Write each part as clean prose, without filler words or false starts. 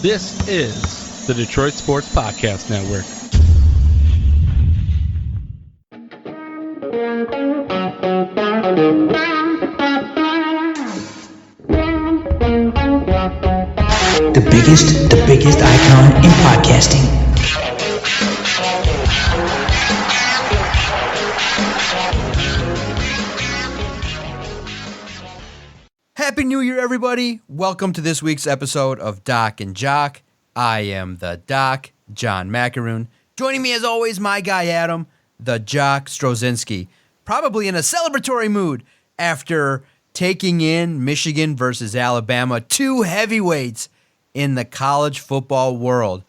This is the Detroit Sports Podcast Network. The biggest icon in podcasting. Happy New Year, everybody. Welcome to this week's episode of DocNJock. I am the Doc, John Macaroon. Joining me as always, my guy Adam, the Jock Strozinski. Probably in a celebratory mood after taking in Michigan versus Alabama, two heavyweights in the college football world.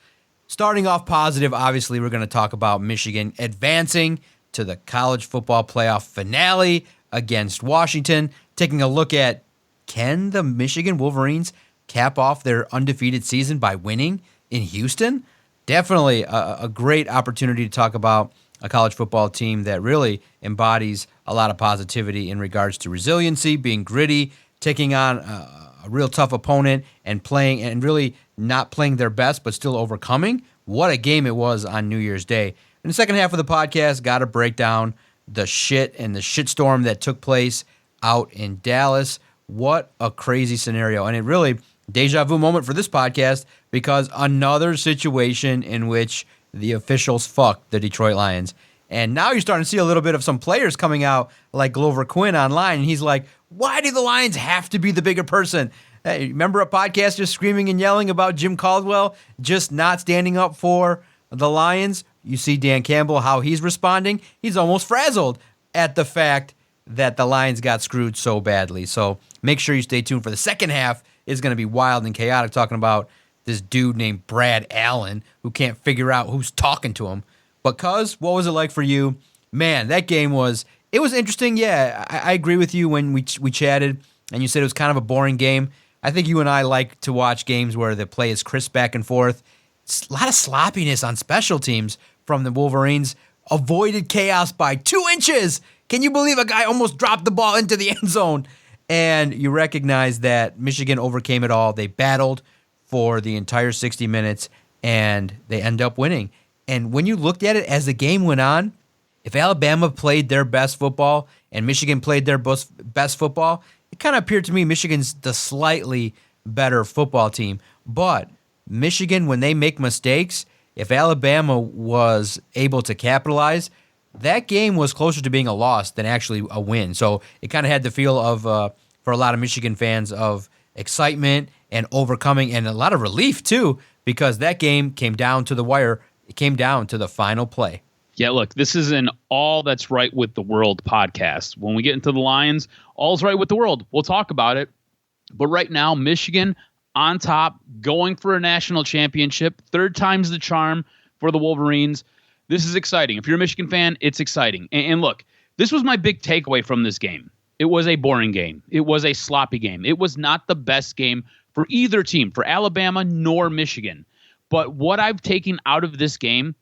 Starting off positive, obviously, we're going to talk about Michigan advancing to the college football playoff finale against Washington. Taking a look at, can the Michigan Wolverines cap off their undefeated season by winning in Houston? Definitely a great opportunity to talk about a college football team that really embodies a lot of positivity in regards to resiliency, being gritty, taking on a real tough opponent and playing and really not playing their best, but still overcoming. What a game it was on New Year's Day. In the second half of the podcast, got to break down the shit and the shitstorm that took place out in Dallas. What a crazy scenario. And it really, deja vu moment for this podcast, because another situation in which the officials fucked the Detroit Lions. And now you're starting to see a little bit of some players coming out like Glover Quinn online. And he's like, why do the Lions have to be the bigger person? Hey, remember a podcast just screaming and yelling about Jim Caldwell just not standing up for the Lions? You see Dan Campbell, how he's responding. He's almost frazzled at the fact that the Lions got screwed so badly. So make sure you stay tuned for the second half. It's going to be wild and chaotic, talking about this dude named Brad Allen who can't figure out who's talking to him. But Cuz, what was it like for you? Man, that game was interesting. Yeah, I agree with you when we chatted and you said it was kind of a boring game. I think you and I like to watch games where the play is crisp back and forth. It's a lot of sloppiness on special teams from the Wolverines. Avoided chaos by 2 inches. Can you believe a guy almost dropped the ball into the end zone? And you recognize that Michigan overcame it all. They battled for the entire 60 minutes, and they end up winning. And when you looked at it as the game went on, if Alabama played their best football and Michigan played their best football, it kind of appeared to me Michigan's the slightly better football team. But Michigan, when they make mistakes, if Alabama was able to capitalize, that game was closer to being a loss than actually a win. So it kind of had the feel of, for a lot of Michigan fans, of excitement and overcoming and a lot of relief, too, because that game came down to the wire. It came down to the final play. Yeah, look, this is an All That's Right with the World podcast. When we get into the Lions, all's right with the world. We'll talk about it. But right now, Michigan on top, going for a national championship. Third time's the charm for the Wolverines. This is exciting. If you're a Michigan fan, it's exciting. And look, this was my big takeaway from this game. It was a boring game. It was a sloppy game. It was not the best game for either team, for Alabama nor Michigan. But what I've taken out of this game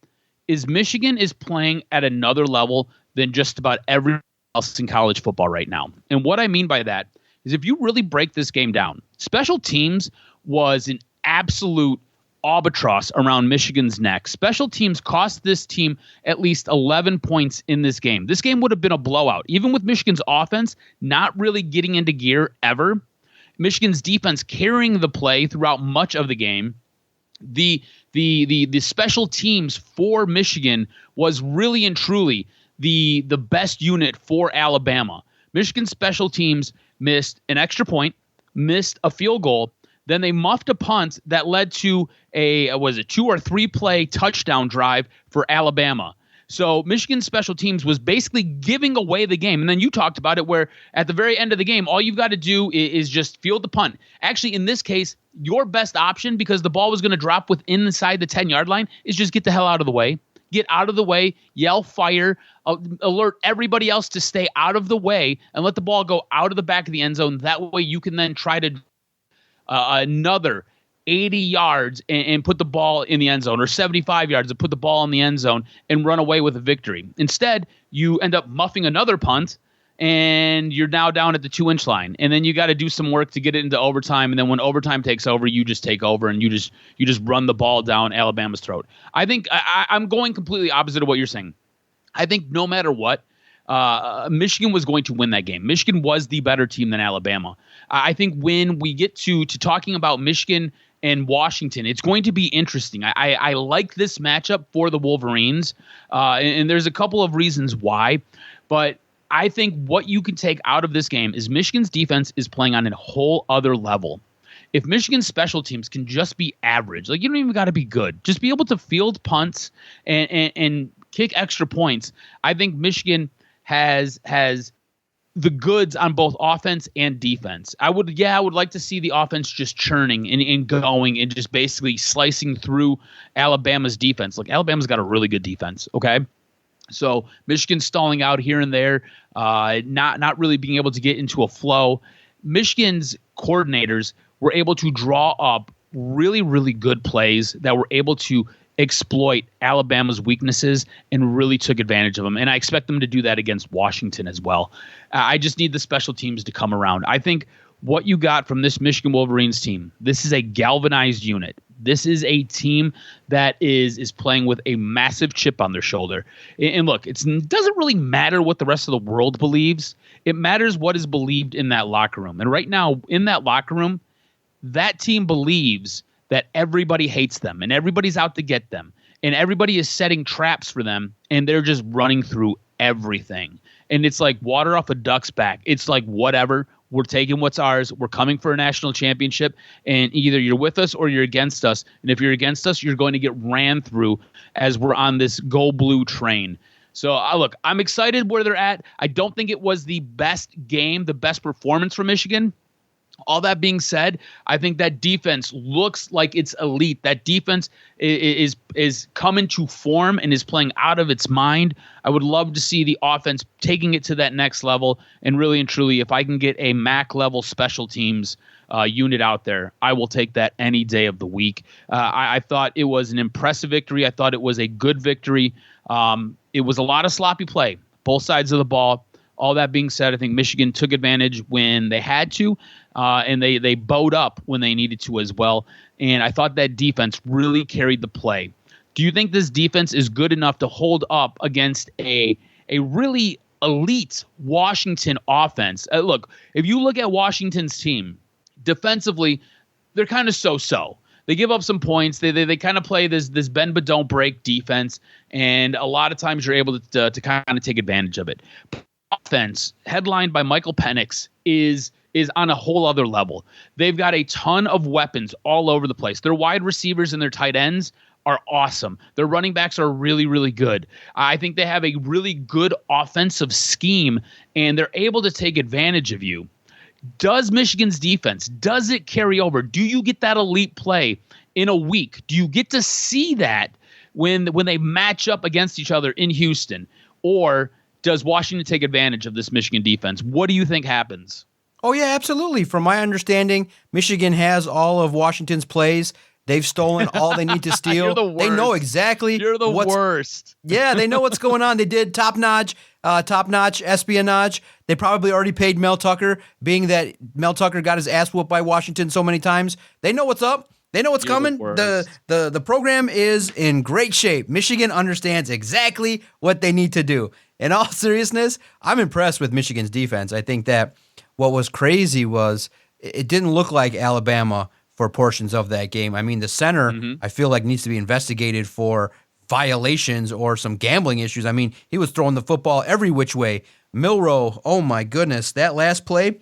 is Michigan is playing at another level than just about everyone else in college football right now. And what I mean by that is if you really break this game down, special teams was an absolute albatross around Michigan's neck. Special teams cost this team at least 11 points in this game. This game would have been a blowout. Even with Michigan's offense not really getting into gear ever, Michigan's defense carrying the play throughout much of the game, the special teams for Michigan was really and truly the best unit for Alabama. Michigan special teams missed an extra point, missed a field goal. Then they muffed a punt that led to a 2 or 3 play touchdown drive for Alabama. So Michigan special teams was basically giving away the game. And then you talked about it where at the very end of the game, all you've got to do is just field the punt. Actually, in this case, your best option, because the ball was going to drop within inside the 10-yard line, is just get the hell out of the way. Get out of the way, yell fire, alert everybody else to stay out of the way, and let the ball go out of the back of the end zone. That way you can then try to another 80 yards and put the ball in the end zone, or 75 yards and put the ball in the end zone and run away with a victory. Instead, you end up muffing another punt and you're now down at the 2-inch line, and then you got to do some work to get it into overtime, and then when overtime takes over, you just take over and you just run the ball down Alabama's throat. I think I'm going completely opposite of what you're saying. I think no matter what, Michigan was going to win that game. Michigan was the better team than Alabama. I think when we get to talking about Michigan and Washington, it's going to be interesting. I like this matchup for the Wolverines, and there's a couple of reasons why, but I think what you can take out of this game is Michigan's defense is playing on a whole other level. If Michigan's special teams can just be average, like you don't even got to be good, just be able to field punts and kick extra points, I think Michigan has the goods on both offense and defense. I would like to see the offense just churning and going and just basically slicing through Alabama's defense. Like Alabama's got a really good defense, okay? So Michigan's stalling out here and there, not really being able to get into a flow. Michigan's coordinators were able to draw up really, really good plays that were able to exploit Alabama's weaknesses and really took advantage of them. And I expect them to do that against Washington as well. I just need the special teams to come around. I think what you got from this Michigan Wolverines team, this is a galvanized unit. This is a team that is playing with a massive chip on their shoulder. And look, it doesn't really matter what the rest of the world believes. It matters what is believed in that locker room. And right now, in that locker room, that team believes that everybody hates them and everybody's out to get them and everybody is setting traps for them and they're just running through everything. And it's like water off a duck's back. It's like, whatever, we're taking what's ours. We're coming for a national championship, and either you're with us or you're against us. And if you're against us, you're going to get ran through as we're on this go blue train. So look, I'm excited where they're at. I don't think it was the best game, the best performance from Michigan. All that being said, I think that defense looks like it's elite. That defense is coming to form and is playing out of its mind. I would love to see the offense taking it to that next level. And really and truly, if I can get a MAC level special teams unit out there, I will take that any day of the week. I thought it was an impressive victory. I thought it was a good victory. It was a lot of sloppy play, both sides of the ball. All that being said, I think Michigan took advantage when they had to, and they bowed up when they needed to as well. And I thought that defense really carried the play. Do you think this defense is good enough to hold up against a really elite Washington offense? Look, if you look at Washington's team, defensively, they're kind of so-so. They give up some points. They kind of play this bend but don't break defense, and a lot of times you're able to kind of take advantage of it. Offense, headlined by Michael Penix, is on a whole other level. They've got a ton of weapons all over the place. Their wide receivers and their tight ends are awesome. Their running backs are really, really good. I think they have a really good offensive scheme, and they're able to take advantage of you. Does Michigan's defense, does it carry over? Do you get that elite play in a week? Do you get to see that when they match up against each other in Houston? Or does Washington take advantage of this Michigan defense? What do you think happens? Oh, yeah, absolutely. From my understanding, Michigan has all of Washington's plays. They've stolen all they need to steal. You're the worst. They know exactly. You're the worst. Yeah, they know what's going on. They did top-notch espionage. They probably already paid Mel Tucker, being that Mel Tucker got his ass whooped by Washington so many times. They know what's up. They know what's coming. The program is in great shape. Michigan understands exactly what they need to do. In all seriousness, I'm impressed with Michigan's defense. I think that what was crazy was it didn't look like Alabama for portions of that game. I mean, the center, I feel like, needs to be investigated for violations or some gambling issues. I mean, he was throwing the football every which way. Milroe, oh my goodness, that last play,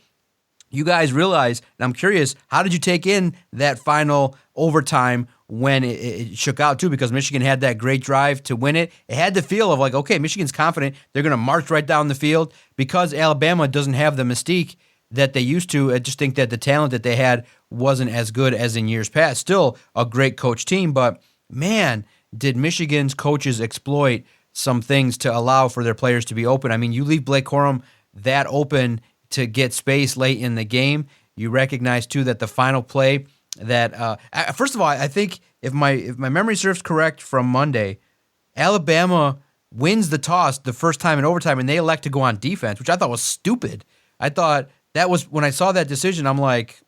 you guys realize, and I'm curious, how did you take in that final overtime when it shook out too? Because Michigan had that great drive to win it. It had the feel of like, okay, Michigan's confident. They're going to march right down the field. Because Alabama doesn't have the mystique that they used to, I just think that the talent that they had wasn't as good as in years past. Still a great coach team, but man, did Michigan's coaches exploit some things to allow for their players to be open. I mean, you leave Blake Corum that open to get space late in the game. You recognize too that the final play that first of all, I think if my memory serves correct from Monday, Alabama wins the toss the first time in overtime, and they elect to go on defense, which I thought was stupid. I thought that was, when I saw that decision, I'm like,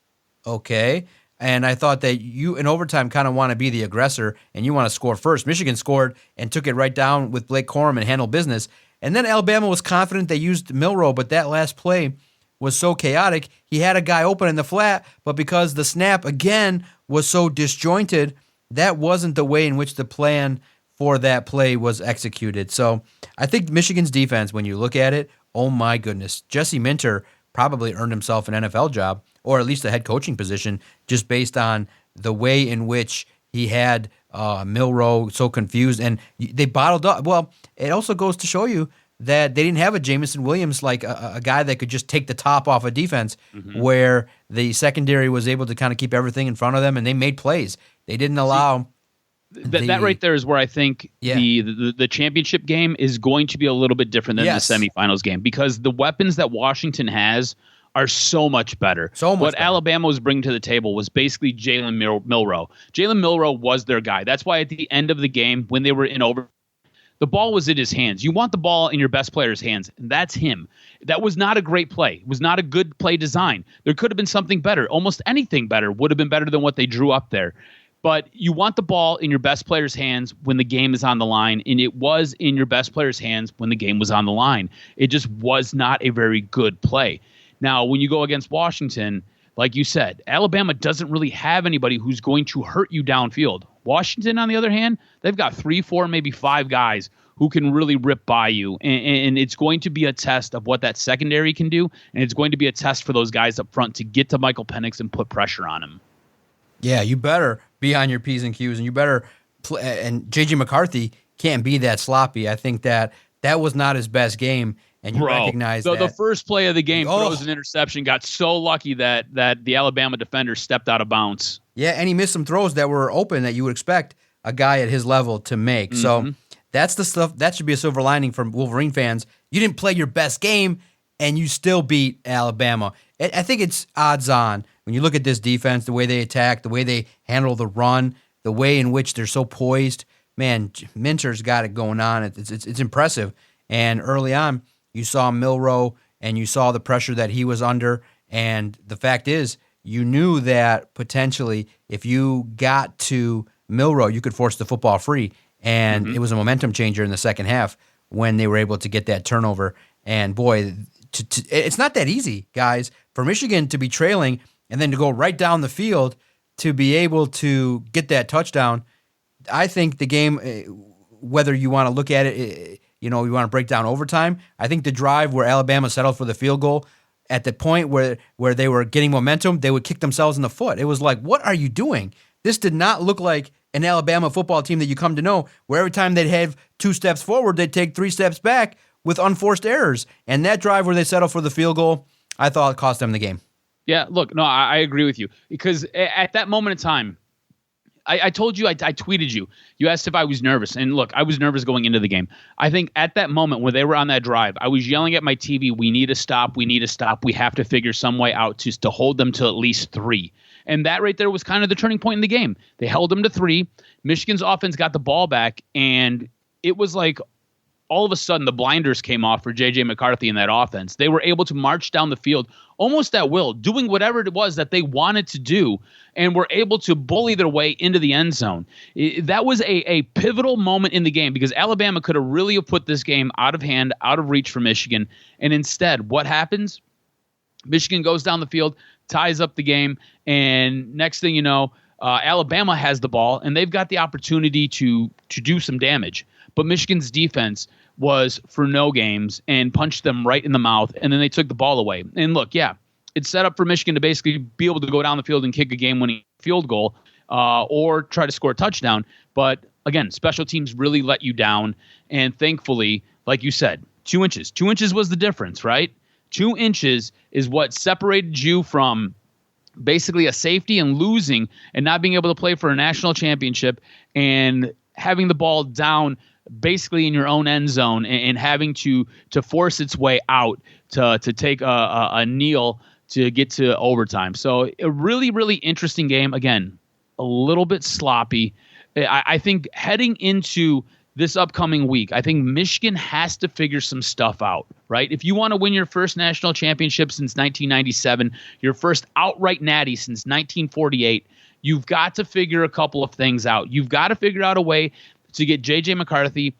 okay. And I thought that you in overtime kind of want to be the aggressor and you want to score first. Michigan scored and took it right down with Blake Corum and handled business. And then Alabama was confident they used Milroe, but that last play was so chaotic. He had a guy open in the flat, but because the snap, again, was so disjointed, that wasn't the way in which the plan for that play was executed. So I think Michigan's defense, when you look at it, oh my goodness, Jesse Minter probably earned himself an NFL job, or at least a head coaching position, just based on the way in which he had Milroe so confused, and they bottled up. Well, it also goes to show you that they didn't have a Jamison Williams, like a guy that could just take the top off of defense, where the secondary was able to kind of keep everything in front of them, and they made plays. They didn't allow... That right there is where I think the championship game is going to be a little bit different than the semifinals game, because the weapons that Washington has are so much better. What Alabama was bringing to the table was basically Jalen Milroe. Jalen Milroe was their guy. That's why at the end of the game, when they were in over, the ball was in his hands. You want the ball in your best player's hands, and that's him. That was not a great play. It was not a good play design. There could have been something better. Almost anything better would have been better than what they drew up there. But you want the ball in your best player's hands when the game is on the line, and it was in your best player's hands when the game was on the line. It just was not a very good play. Now, when you go against Washington, like you said, Alabama doesn't really have anybody who's going to hurt you downfield. Washington, on the other hand, they've got 3, 4, maybe 5 guys who can really rip by you, and it's going to be a test of what that secondary can do, and it's going to be a test for those guys up front to get to Michael Penix and put pressure on him. Yeah, you better be on your P's and Q's, and you better play. And J.J. McCarthy can't be that sloppy. I think that was not his best game, and you recognize that. The first play of the game throws an interception, got so lucky that the Alabama defender stepped out of bounds. Yeah, and he missed some throws that were open that you would expect a guy at his level to make. So that's the stuff that should be a silver lining for Wolverine fans. You didn't play your best game, and you still beat Alabama. I think it's odds on. When you look at this defense, the way they attack, the way they handle the run, the way in which they're so poised, man, Minter's got it going on. It's impressive. And early on, you saw Milroe, and you saw the pressure that he was under. And the fact is, you knew that potentially if you got to Milroe, you could force the football free. And it was a momentum changer in the second half when they were able to get that turnover. And boy, it's not that easy, guys, for Michigan to be trailing and then to go right down the field to be able to get that touchdown. I think the game, whether you want to look at it, you want to break down overtime, I think the drive where Alabama settled for the field goal, at the point where they were getting momentum, they would kick themselves in the foot. It was like, what are you doing? This did not look like an Alabama football team that you come to know, where every time they'd have 2 steps forward, they'd take 3 steps back with unforced errors. And that drive where they settled for the field goal, I thought it cost them the game. Yeah, look, no, I agree with you, because at that moment in time, I told you, I tweeted you. You asked if I was nervous, and look, I was nervous going into the game. I think at that moment where they were on that drive, I was yelling at my TV, we need to stop, we have to figure some way out to hold them to at least 3. And that right there was kind of the turning point in the game. They held them to 3. Michigan's offense got the ball back, and it was like all of a sudden the blinders came off for J.J. McCarthy in that offense. They were able to march down the field almost at will, doing whatever it was that they wanted to do, and were able to bully their way into the end zone. That was a pivotal moment in the game, because Alabama could have really put this game out of hand, out of reach for Michigan. And instead, what happens? Michigan goes down the field, ties up the game, and next thing you know, Alabama has the ball, and they've got the opportunity to do some damage. But Michigan's defense was for no games and punched them right in the mouth, and then they took the ball away. And look, yeah, it's set up for Michigan to basically be able to go down the field and kick a game-winning field goal or try to score a touchdown. But again, special teams really let you down, and thankfully, like you said, 2 inches. 2 inches was the difference, right? 2 inches is what separated you from basically a safety and losing and not being able to play for a national championship and having the ball down basically in your own end zone and having to force its way out to take a kneel to get to overtime. So a really, really interesting game. Again, a little bit sloppy. I think heading into this upcoming week. I think Michigan has to figure some stuff out, right? If you want to win your first national championship since 1997, your first outright natty since 1948, you've got to figure a couple of things out. You've got to figure out a way to get J.J. McCarthy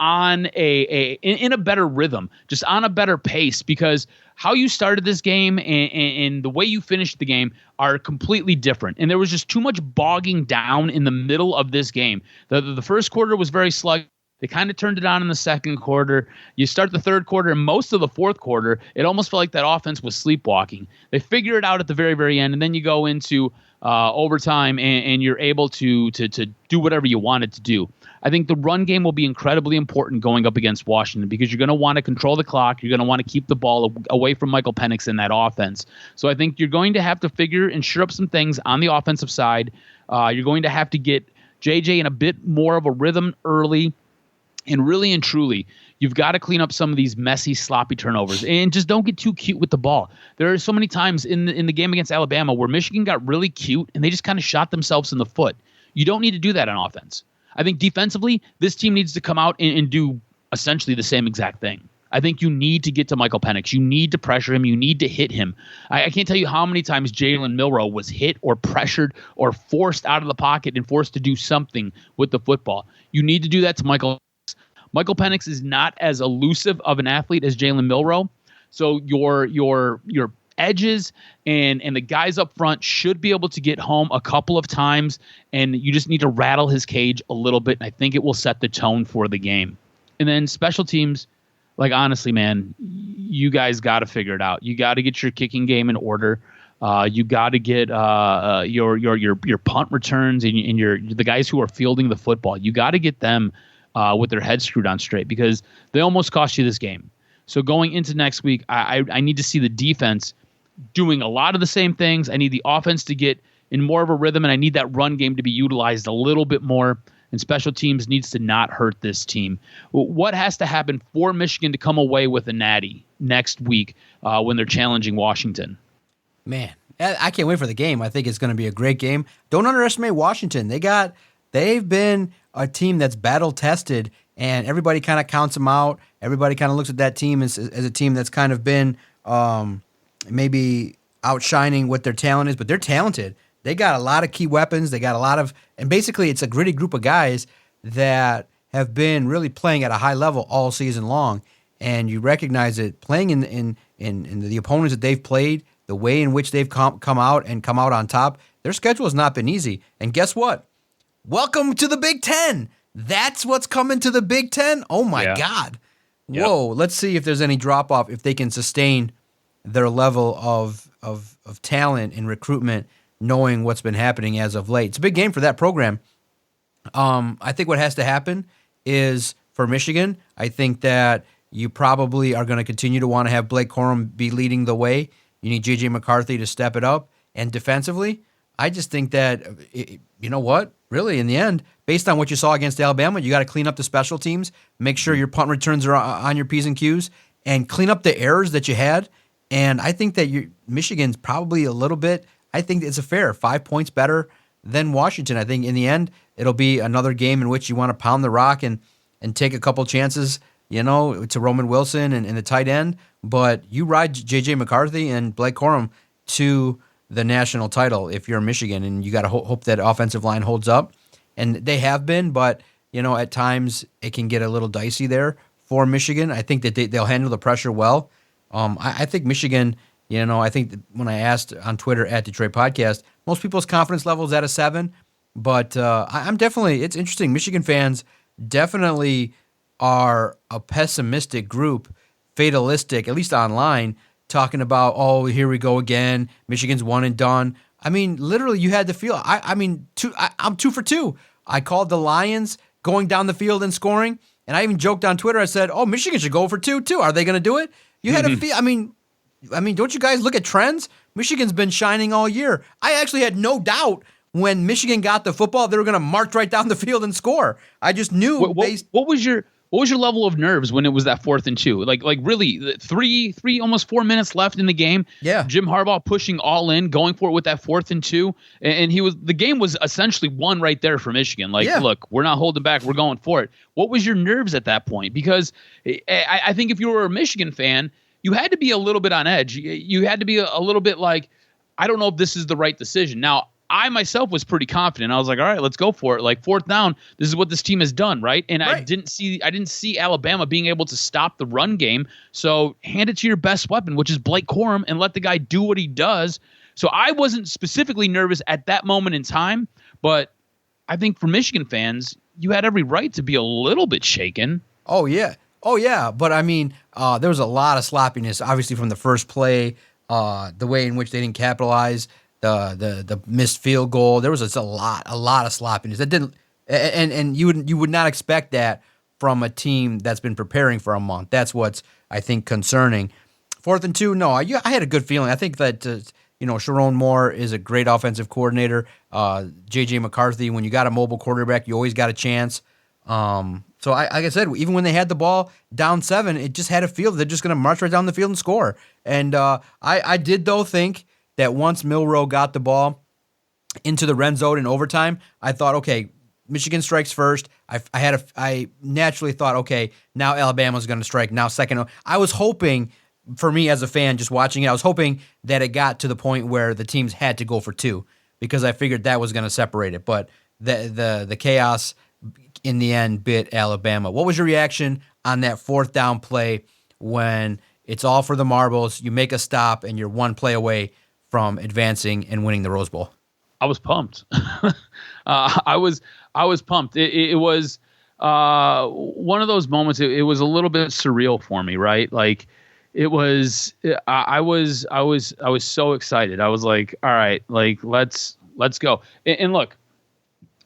on in a better rhythm, just on a better pace, because how you started this game and the way you finished the game are completely different. And there was just too much bogging down in the middle of this game. The first quarter was very sluggish. They kind of turned it on in the second quarter. You start the third quarter, and most of the fourth quarter, it almost felt like that offense was sleepwalking. They figure it out at the very, very end, and then you go into overtime, and you're able to do whatever you wanted to do. I think the run game will be incredibly important going up against Washington, because you're going to want to control the clock. You're going to want to keep the ball away from Michael Penix in that offense. So I think you're going to have to figure and shore up some things on the offensive side. You're going to have to get JJ in a bit more of a rhythm early. And really and truly, you've got to clean up some of these messy, sloppy turnovers, and just don't get too cute with the ball. There are so many times in the game against Alabama where Michigan got really cute and they just kind of shot themselves in the foot. You don't need to do that on offense. I think defensively, this team needs to come out and do essentially the same exact thing. I think you need to get to Michael Penix. You need to pressure him. You need to hit him. I can't tell you how many times Jalen Milroe was hit or pressured or forced out of the pocket and forced to do something with the football. You need to do that to Michael. Michael Penix is not as elusive of an athlete as Jalen Milroe, so your edges and the guys up front should be able to get home a couple of times, and you just need to rattle his cage a little bit, and I think it will set the tone for the game. And then special teams, like, honestly, man, you guys got to figure it out. You got to get your kicking game in order. You got to get your punt returns and the guys who are fielding the football. You got to get them with their heads screwed on straight, because they almost cost you this game. So going into next week, I need to see the defense doing a lot of the same things. I need the offense to get in more of a rhythm, and I need that run game to be utilized a little bit more. And special teams needs to not hurt this team. What has to happen for Michigan to come away with a natty next week when they're challenging Washington? Man, I can't wait for the game. I think it's going to be a great game. Don't underestimate Washington. They've been a team that's battle-tested, and everybody kind of counts them out. Everybody kind of looks at that team as a team that's kind of been maybe outshining what their talent is, but they're talented. They got a lot of key weapons. They got a lot of, and basically it's a gritty group of guys that have been really playing at a high level all season long. And you recognize it playing in the opponents that they've played, the way in which they've come out on top. Their schedule has not been easy. And guess what? Welcome to the Big Ten. That's what's coming to the Big Ten. Oh my God. Whoa. Yep. Let's see if there's any drop off, if they can sustain their level of talent and recruitment, knowing what's been happening as of late. It's a big game for that program. I think what has to happen is, for Michigan, I think that you probably are going to continue to want to have Blake Corum be leading the way. You need J.J. McCarthy to step it up. And defensively, I just think that, you know what? Really, in the end, based on what you saw against Alabama, you got to clean up the special teams, make sure your punt returns are on your P's and Q's, and clean up the errors that you had. And I think that Michigan's probably a little bit, I think it's a fair 5 points better than Washington. I think in the end, it'll be another game in which you want to pound the rock and take a couple chances, to Roman Wilson and the tight end. But you ride J.J. McCarthy and Blake Corum to the national title if you're Michigan, and you got to hope that offensive line holds up. And they have been, but, at times it can get a little dicey there for Michigan. I think that they'll handle the pressure well. I think Michigan, I think when I asked on Twitter at Detroit Podcast, most people's confidence level is at a 7. But I'm definitely, it's interesting. Michigan fans definitely are a pessimistic group, fatalistic, at least online, talking about, oh, here we go again. Michigan's one and done. I mean, literally, you had the feel. I'm 2 for 2. I called the Lions going down the field and scoring, and I even joked on Twitter. I said, oh, Michigan should go for 2 too. Are they going to do it? You had a feel. I mean, don't you guys look at trends? Michigan's been shining all year. I actually had no doubt when Michigan got the football, they were going to march right down the field and score. I just knew. What What was your level of nerves when it was that 4th and 2? Like really, three, almost 4 minutes left in the game. Yeah. Jim Harbaugh pushing all in, going for it with that 4th and 2, and the game was essentially won right there for Michigan. Look, we're not holding back, we're going for it. What was your nerves at that point? Because I think if you were a Michigan fan, you had to be a little bit on edge. You had to be a little bit like, I don't know if this is the right decision. Now, I myself was pretty confident. I was like, all right, let's go for it. Like 4th down, this is what this team has done, right? And right. I didn't see Alabama being able to stop the run game. So hand it to your best weapon, which is Blake Corum, and let the guy do what he does. So I wasn't specifically nervous at that moment in time, but I think for Michigan fans, you had every right to be a little bit shaken. Oh yeah. But I mean, there was a lot of sloppiness, obviously from the first play, the way in which they didn't capitalize. The missed field goal. There was just a lot of sloppiness. That didn't, and you would not expect that from a team that's been preparing for a month. That's what's, I think, concerning. 4th and 2, no, I had a good feeling. I think that Sharon Moore is a great offensive coordinator. J.J. McCarthy, when you got a mobile quarterback, you always got a chance. So like I said, even when they had the ball down 7, it just had a feel they're just going to march right down the field and score. And I did though think that once Milroe got the ball into the red zone in overtime, I thought, okay, Michigan strikes first. I naturally thought, okay, now Alabama's going to strike. Now second. I was hoping, for me as a fan just watching it, I was hoping that it got to the point where the teams had to go for 2 because I figured that was going to separate it. But the chaos in the end bit Alabama. What was your reaction on that 4th down play when it's all for the marbles, you make a stop, and you're one play away from advancing and winning the Rose Bowl? I was pumped. I was pumped. It was one of those moments. It was a little bit surreal for me, right? Like it was. I was so excited. I was like, all right, like let's go. And look,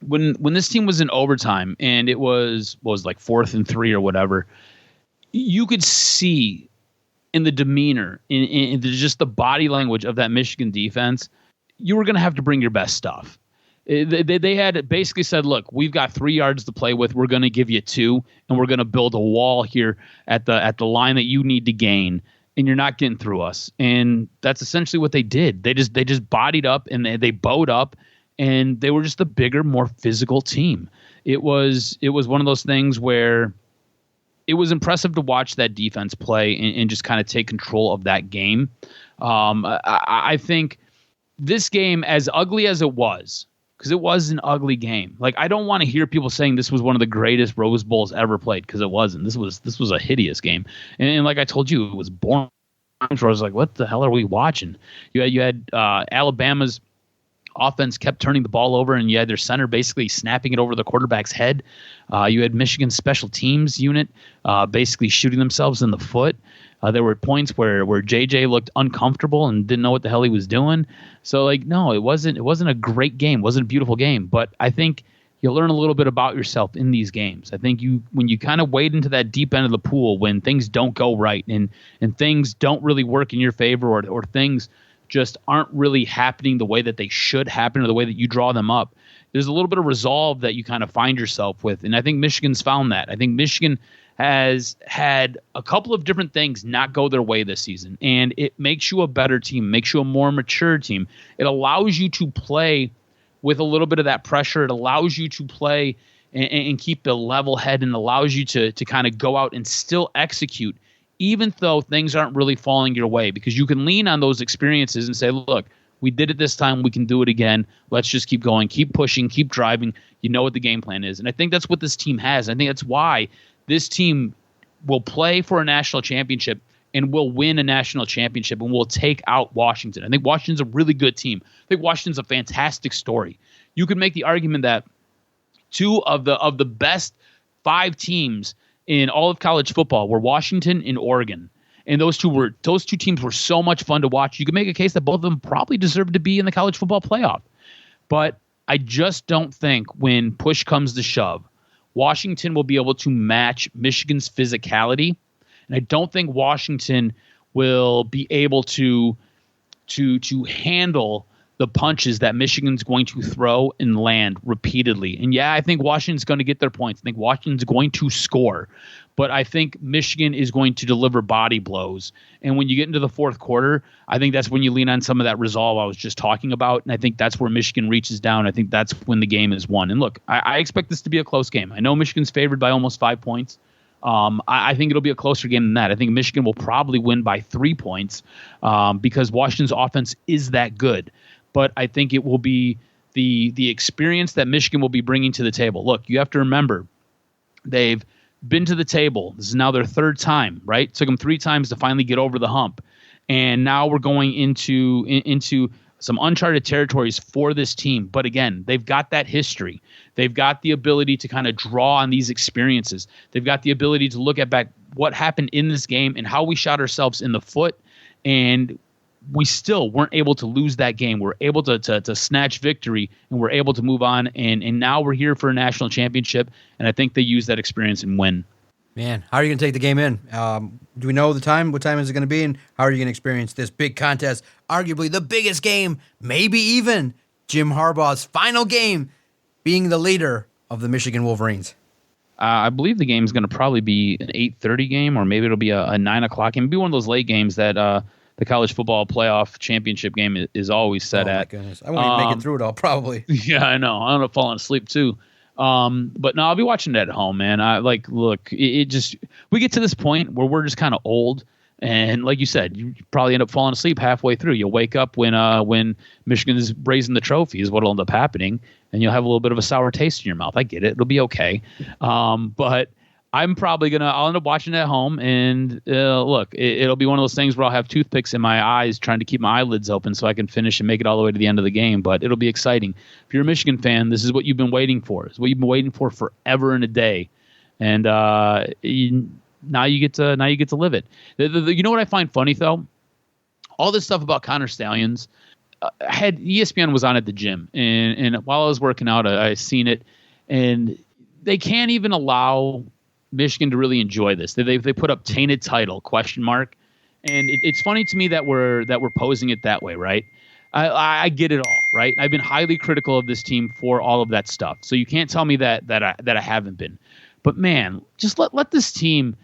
when this team was in overtime and it was like 4th and 3 or whatever, you could see in the demeanor, in just the body language of that Michigan defense, you were going to have to bring your best stuff. They had basically said, look, we've got 3 yards to play with. We're going to give you 2, and we're going to build a wall here at the line that you need to gain, and you're not getting through us. And that's essentially what they did. They just bodied up, and they bowed up, and they were just the bigger, more physical team. It was one of those things where it was impressive to watch that defense play and just kind of take control of that game. I think this game, as ugly as it was, because it was an ugly game. Like, I don't want to hear people saying this was one of the greatest Rose Bowls ever played, because it wasn't. This was a hideous game. And like I told you, it was boring. I was like, what the hell are we watching? You had Alabama's offense kept turning the ball over, and you had their center basically snapping it over the quarterback's head. You had Michigan's special teams unit basically shooting themselves in the foot. There were points where JJ looked uncomfortable and didn't know what the hell he was doing. So, like, no, it wasn't a great game. It wasn't a beautiful game. But I think you learn a little bit about yourself in these games. I think when you kind of wade into that deep end of the pool, when things don't go right and things don't really work in your favor, or things just aren't really happening the way that they should happen, or the way that you draw them up, there's a little bit of resolve that you kind of find yourself with. And I think Michigan's found that. I think Michigan has had a couple of different things not go their way this season, and it makes you a better team, makes you a more mature team. It allows you to play with a little bit of that pressure. It allows you to play and keep the level head, and allows you to kind of go out and still execute, even though things aren't really falling your way, because you can lean on those experiences and say, look, we did it this time, we can do it again. Let's just keep going, keep pushing, keep driving. You know what the game plan is. And I think that's what this team has. I think that's why this team will play for a national championship and will win a national championship and will take out Washington. I think Washington's a really good team. I think Washington's a fantastic story. You could make the argument that 2 of the best 5 teams in all of college football were Washington and Oregon. And those two teams were so much fun to watch. You could make a case that both of them probably deserve to be in the college football playoff. But I just don't think, when push comes to shove, Washington will be able to match Michigan's physicality. And I don't think Washington will be able to handle the punches that Michigan's going to throw and land repeatedly. And yeah, I think Washington's going to get their points. I think Washington's going to score. But I think Michigan is going to deliver body blows. And when you get into the fourth quarter, I think that's when you lean on some of that resolve I was just talking about. And I think that's where Michigan reaches down. I think that's when the game is won. And look, I expect this to be a close game. I know Michigan's favored by almost 5 points. I think it'll be a closer game than that. I think Michigan will probably win by 3 points because Washington's offense is that good. But I think it will be the experience that Michigan will be bringing to the table. Look, you have to remember, they've been to the table. This is now their third time, right? It took them 3 times to finally get over the hump. And now we're going into some uncharted territories for this team. But again, they've got that history. They've got the ability to kind of draw on these experiences. They've got the ability to look at back what happened in this game and how we shot ourselves in the foot. And we still weren't able to lose that game. We're able to snatch victory, and we're able to move on. And now we're here for a national championship, and I think they use that experience and win. Man, how are you going to take the game in? Do we know the time? What time is it going to be? And how are you going to experience this big contest? Arguably the biggest game, maybe even Jim Harbaugh's final game, being the leader of the Michigan Wolverines. I believe the game is going to probably be an 8:30 game, or maybe it'll be a 9 o'clock game. It'll be one of those late games that the college football playoff championship game is always set at. Oh, my goodness. I won't even make it through it all, probably. Yeah, I know. I'm going to fall asleep, too. But no, I'll be watching it at home, man. Look, it just, we get to this point where we're just kind of old. And like you said, you probably end up falling asleep halfway through. You'll wake up when Michigan is raising the trophy is what'll end up happening. And you'll have a little bit of a sour taste in your mouth. I get it. It'll be okay. But I'm probably I'll end up watching it at home, and look, it'll be one of those things where I'll have toothpicks in my eyes trying to keep my eyelids open so I can finish and make it all the way to the end of the game. But it'll be exciting. If you're a Michigan fan, this is what you've been waiting for. It's what you've been waiting for forever and a day. And now you get to live it. You know what I find funny, though? All this stuff about Connor Stallions, had ESPN was on at the gym, and while I was working out, I seen it, and they can't even allow Michigan to really enjoy this. They put up tainted title ? And it's funny to me that we're posing it that way, right? I get it all, right? I've been highly critical of this team for all of that stuff, so you can't tell me that I haven't been. But man, just let this team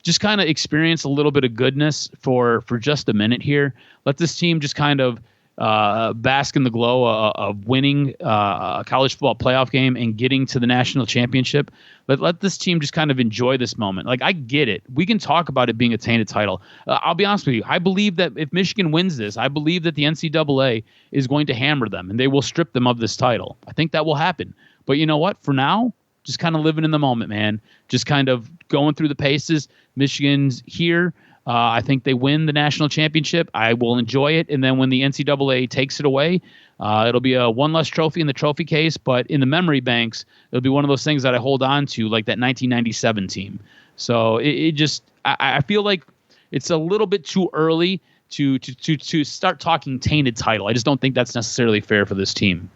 just kind of experience a little bit of goodness for just a minute here. Let this team just kind of bask in the glow of winning a college football playoff game and getting to the national championship. But let this team just kind of enjoy this moment. Like, I get it. We can talk about it being a tainted title. I'll be honest with you. I believe that if Michigan wins this, I believe that the NCAA is going to hammer them and they will strip them of this title. I think that will happen. But you know what? For now, just kind of living in the moment, man. Just kind of going through the paces. Michigan's here. I think they win the national championship. I will enjoy it. And then when the NCAA takes it away, it'll be a one less trophy in the trophy case. But in the memory banks, it'll be one of those things that I hold on to, like that 1997 team. So I feel like it's a little bit too early to start talking tainted title. I just don't think that's necessarily fair for this team.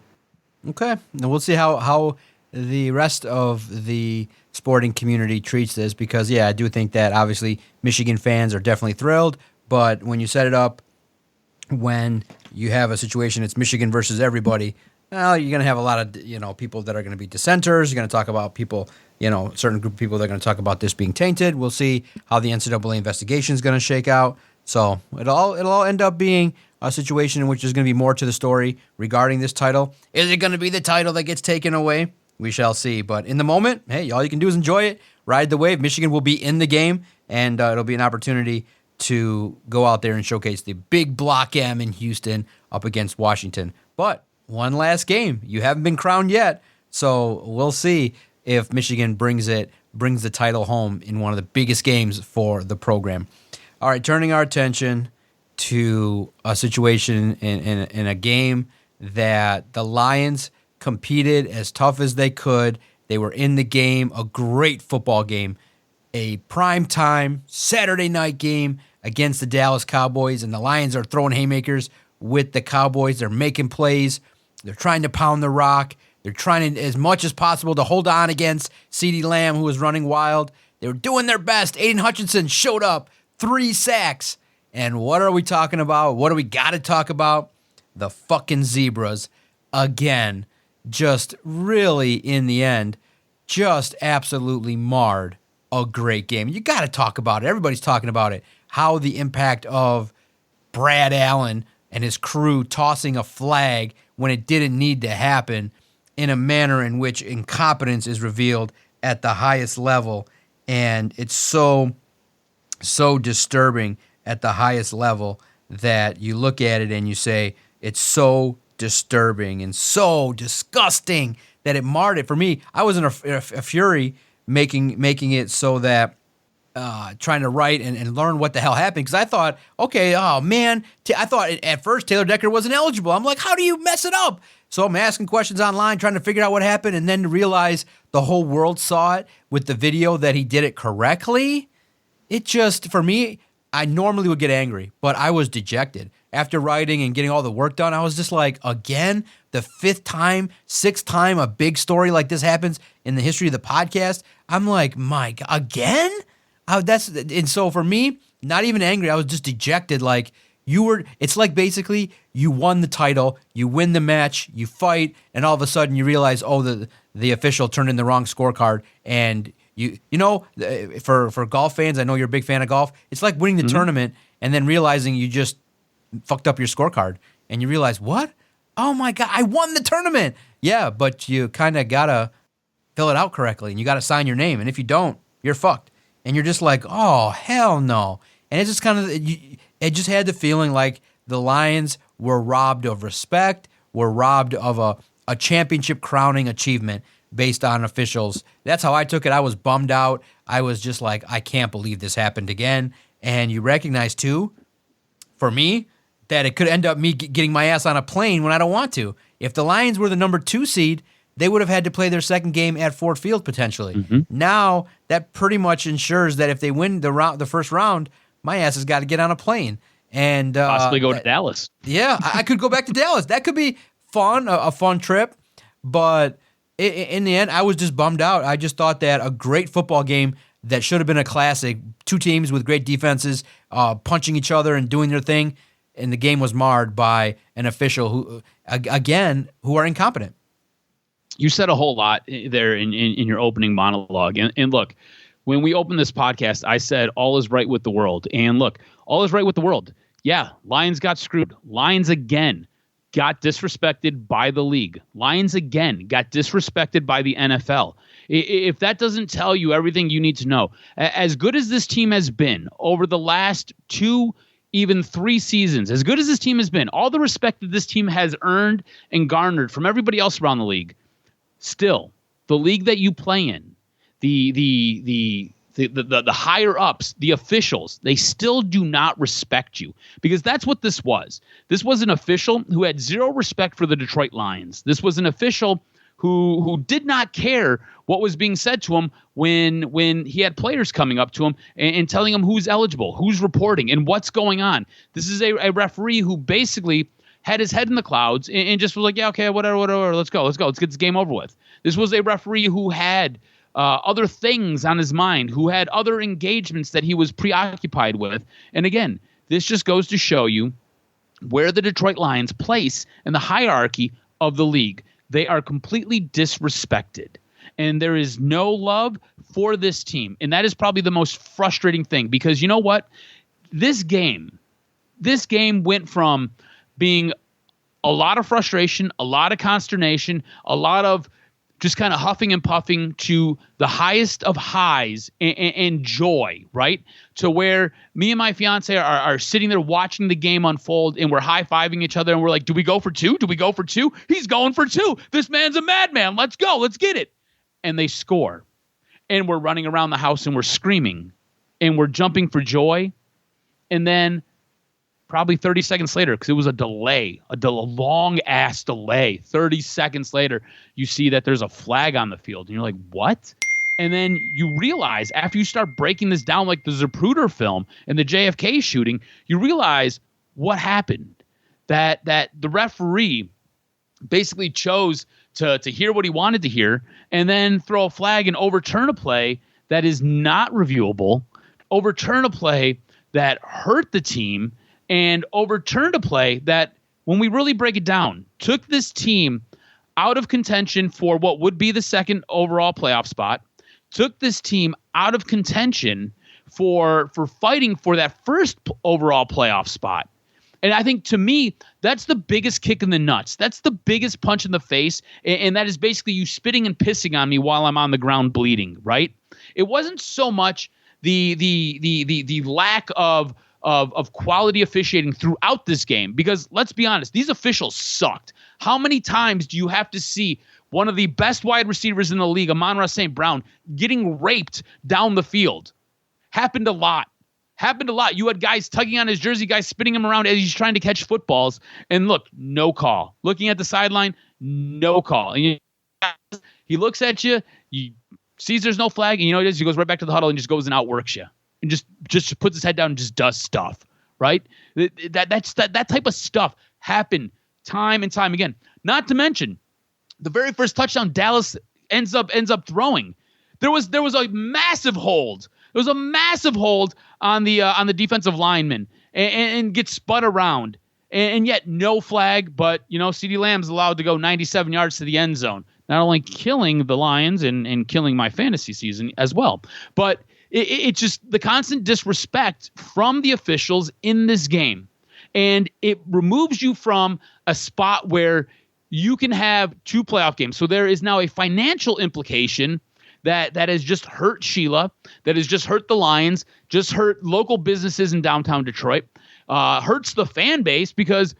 Okay. And we'll see how the rest of the sporting community treats this, because I do think that obviously Michigan fans are definitely thrilled, but when you set it up, when you have a situation, it's Michigan versus everybody, well, you're going to have a lot of people that are going to be dissenters. You're going to talk about people, certain group of people that are going to talk about this being tainted. We'll see how the NCAA investigation is going to shake out. So it'll all end up being a situation in which there's going to be more to the story regarding this title. Is it going to be the title that gets taken away? We shall see. But in the moment, hey, all you can do is enjoy it, ride the wave. Michigan will be in the game, and it'll be an opportunity to go out there and showcase the big Block M in Houston up against Washington. But one last game. You haven't been crowned yet, so we'll see if Michigan brings the title home in one of the biggest games for the program. All right, turning our attention to a situation in a game that the Lions competed as tough as they could. They were in the game, a great football game, a primetime Saturday night game against the Dallas Cowboys, and the Lions are throwing haymakers with the Cowboys. They're making plays. They're trying to pound the rock. They're trying as much as possible to hold on against CeeDee Lamb, who was running wild. They were doing their best. Aiden Hutchinson showed up, 3 sacks. And what are we talking about? What do we got to talk about? the fucking Zebras again. Just really, in the end, just absolutely marred a great game. You got to talk about it. Everybody's talking about it. How the impact of Brad Allen and his crew tossing a flag when it didn't need to happen in a manner in which incompetence is revealed at the highest level. And it's so disturbing at the highest level that you look at it and you say, it's so disturbing and so disgusting that it marred it. For me, I was in a fury making it so that trying to write and learn what the hell happened, because I thought, okay, oh man, I thought at first Taylor Decker wasn't eligible. I'm like, how do you mess it up? So I'm asking questions online, trying to figure out what happened, and then to realize the whole world saw it with the video that he did it correctly. It just, for me, I normally would get angry, but I was dejected. After writing and getting all the work done, I was just like, again, the sixth time a big story like this happens in the history of the podcast. I'm like, my God, again? And so for me, not even angry, I was just dejected. Like, it's like basically you won the title, you win the match, you fight, and all of a sudden you realize, oh, the official turned in the wrong scorecard. And you know, for golf fans, I know you're a big fan of golf. It's like winning the tournament and then realizing you just fucked up your scorecard, and you realize, what? Oh my God, I won the tournament. Yeah, but you kind of gotta fill it out correctly, and you gotta sign your name, and if you don't, you're fucked. And you're just like, oh hell no. And it just kind of, it just had the feeling like the Lions were robbed of respect, were robbed of a championship crowning achievement based on officials. That's how I took it. I was bummed out. I was just like, I can't believe this happened again. And you recognize too, for me, that it could end up me getting my ass on a plane when I don't want to. If the Lions were the number 2 seed, they would have had to play their second game at Ford Field potentially. Now that pretty much ensures that if they win the first round, my ass has got to get on a plane and possibly go to Dallas. Yeah, I could go back to Dallas. That could be fun, a fun trip. But in the end, I was just bummed out. I just thought that a great football game that should have been a classic, 2 teams with great defenses, punching each other and doing their thing, and the game was marred by an official who are incompetent. You said a whole lot there in your opening monologue. And look, when we opened this podcast, I said all is right with the world. And look, all is right with the world. Yeah, Lions got screwed. Lions again got disrespected by the league. Lions again got disrespected by the NFL. If that doesn't tell you everything you need to know, as good as this team has been over the last 2, even 3 seasons, as good as this team has been, all the respect that this team has earned and garnered from everybody else around the league, still, the league that you play in, the higher ups, the officials, they still do not respect you, because that's what this was. This was an official who had zero respect for the Detroit Lions. This was an official who did not care what was being said to him when he had players coming up to him and telling him who's eligible, who's reporting, and what's going on. This is a referee who basically had his head in the clouds and just was like, yeah, okay, whatever, let's go, let's get this game over with. This was a referee who had other things on his mind, who had other engagements that he was preoccupied with. And again, this just goes to show you where the Detroit Lions place in the hierarchy of the league. They are completely disrespected, and there is no love for this team. And that is probably the most frustrating thing, because you know what? This game went from being a lot of frustration, a lot of consternation, a lot of just kind of huffing and puffing to the highest of highs and joy, right? To where me and my fiance are sitting there watching the game unfold, and we're high-fiving each other, and we're like, do we go for 2? Do we go for 2? He's going for 2. This man's a madman. Let's go. Let's get it. And they score. And we're running around the house, and we're screaming, and we're jumping for joy. And then probably 30 seconds later, because it was a delay, a long-ass delay. 30 seconds later, you see that there's a flag on the field. And you're like, what? And then you realize, after you start breaking this down like the Zapruder film and the JFK shooting, you realize what happened. That the referee basically chose to hear what he wanted to hear and then throw a flag and overturn a play that is not reviewable, overturn a play that hurt the team, and overturned a play that when we really break it down, took this team out of contention for what would be the second overall playoff spot, took this team out of contention for fighting for that first overall playoff spot. And I think, to me, that's the biggest kick in the nuts. That's the biggest punch in the face. And that is basically you spitting and pissing on me while I'm on the ground bleeding, right? It wasn't so much the lack of quality officiating throughout this game, because let's be honest, these officials sucked. How many times do you have to see one of the best wide receivers in the league, Amon-Ra St. Brown, getting raped down the field? Happened a lot. You had guys tugging on his jersey, guys spinning him around as he's trying to catch footballs. And look, no call. Looking at the sideline, no call. And he looks at you, he sees there's no flag, and you know what he does? He goes right back to the huddle and just goes and outworks you. And just puts his head down and just does stuff, right? That type of stuff happened time and time again. Not to mention, the very first touchdown Dallas ends up throwing, there was a massive hold. There was a massive hold on the defensive lineman and gets spun around, and yet no flag. But CeeDee Lamb's allowed to go 97 yards to the end zone, not only killing the Lions and killing my fantasy season as well, but it's just the constant disrespect from the officials in this game. And it removes you from a spot where you can have two playoff games. So there is now a financial implication that has just hurt Sheila, that has just hurt the Lions, just hurt local businesses in downtown Detroit, hurts the fan base, because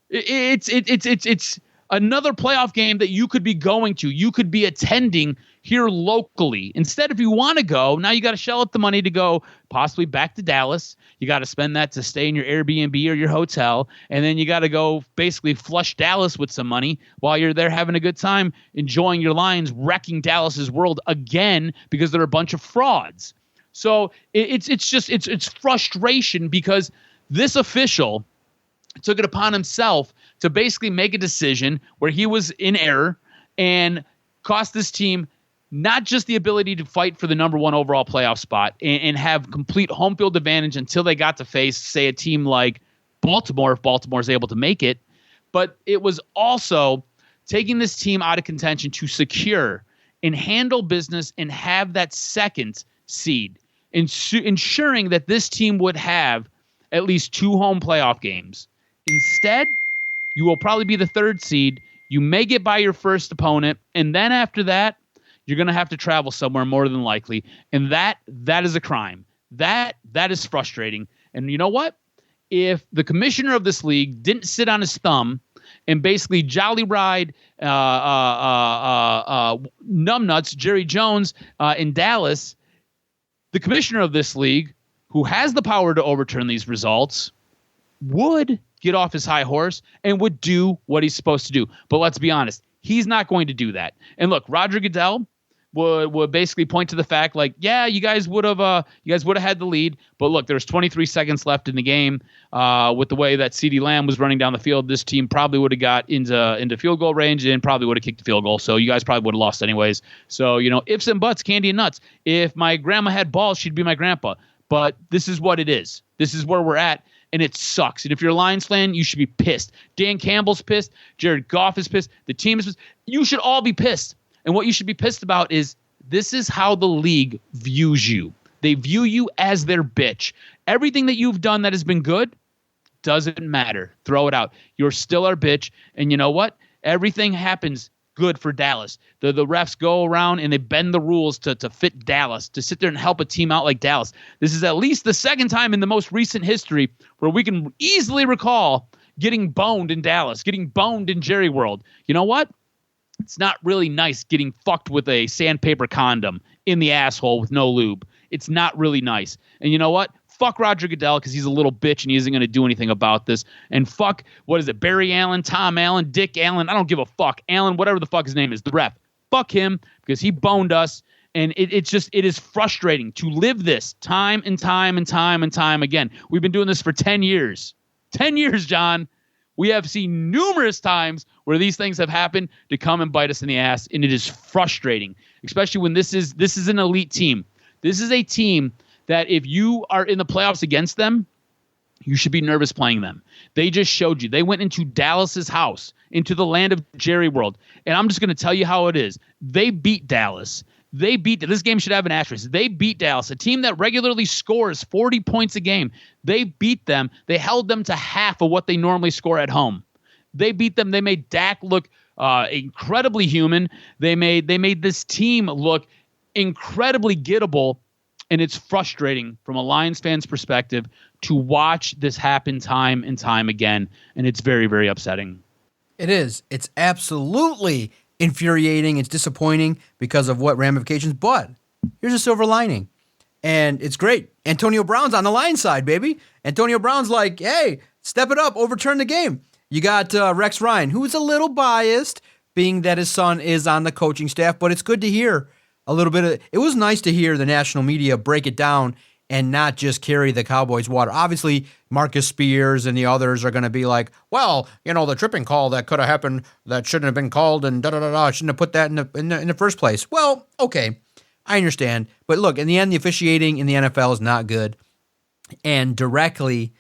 it's another playoff game that you could be going to. You could be attending here locally. Instead, if you want to go, now you got to shell out the money to go possibly back to Dallas. You got to spend that to stay in your Airbnb or your hotel. And then you got to go basically flush Dallas with some money while you're there having a good time, enjoying your Lions, wrecking Dallas's world again because they're a bunch of frauds. So it's frustration, because this official took it upon himself to basically make a decision where he was in error and cost this team not just the ability to fight for the number one overall playoff spot and have complete home field advantage until they got to face, say, a team like Baltimore, if Baltimore is able to make it, but it was also taking this team out of contention to secure and handle business and have that second seed, ensuring that this team would have at least two home playoff games. Instead, you will probably be the third seed. You may get by your first opponent, and then after that, you're going to have to travel somewhere more than likely, and that is a crime. That is frustrating. And you know what? If the commissioner of this league didn't sit on his thumb and basically jolly ride numbnuts Jerry Jones in Dallas, the commissioner of this league, who has the power to overturn these results, would get off his high horse and would do what he's supposed to do. But let's be honest, he's not going to do that. And look, Roger Goodell would basically point to the fact, like, yeah, you guys would have had the lead, but look, there's 23 seconds left in the game. With the way that CeeDee Lamb was running down the field, this team probably would have got into field goal range and probably would have kicked the field goal. So you guys probably would have lost anyways. So, ifs and buts, candy and nuts. If my grandma had balls, she'd be my grandpa. But this is what it is. This is where we're at, and it sucks. And if you're a Lions fan, you should be pissed. Dan Campbell's pissed. Jared Goff is pissed. The team is pissed. You should all be pissed. And what you should be pissed about is this is how the league views you. They view you as their bitch. Everything that you've done that has been good doesn't matter. Throw it out. You're still our bitch. And you know what? Everything happens good for Dallas. The refs go around and they bend the rules to fit Dallas, to sit there and help a team out like Dallas. This is at least the second time in the most recent history where we can easily recall getting boned in Dallas, getting boned in Jerry World. You know what? It's not really nice getting fucked with a sandpaper condom in the asshole with no lube. It's not really nice. And you know what? Fuck Roger Goodell, because he's a little bitch and he isn't going to do anything about this. And fuck, Barry Allen, Tom Allen, Dick Allen. I don't give a fuck. Allen, whatever the fuck his name is, the ref. Fuck him, because he boned us. And it is frustrating to live this time and time and time and time again. We've been doing this for 10 years. 10 years, John. We have seen numerous times where these things have happened to come and bite us in the ass, and it is frustrating, especially when this is an elite team. This is a team that if you are in the playoffs against them, You should be nervous playing them. They just showed you. They went into Dallas's house, into the land of Jerry World. And I'm just going to tell you how it is. They beat Dallas. This game should have an asterisk. They beat Dallas, a team that regularly scores 40 points a game. They beat them. They held them to half of what they normally score at home. They beat them. They made Dak look incredibly human. They made this team look incredibly gettable. And it's frustrating from a Lions fan's perspective to watch this happen time and time again. And it's very, very upsetting. It is. It's absolutely infuriating. It's disappointing because of what ramifications. But here's a silver lining. And it's great. Antonio Brown's on the Lions side, baby. Antonio Brown's like, hey, step it up, overturn the game. You got Rex Ryan, who's a little biased, being that his son is on the coaching staff. But it's good to hear a little bit of, it was nice to hear the national media break it down and not just carry the Cowboys water. Obviously, Marcus Spears and the others are going to be like, well, the tripping call that could have happened that shouldn't have been called and I shouldn't have put that in the first place. Well, okay, I understand. But look, in the end, the officiating in the NFL is not good and directly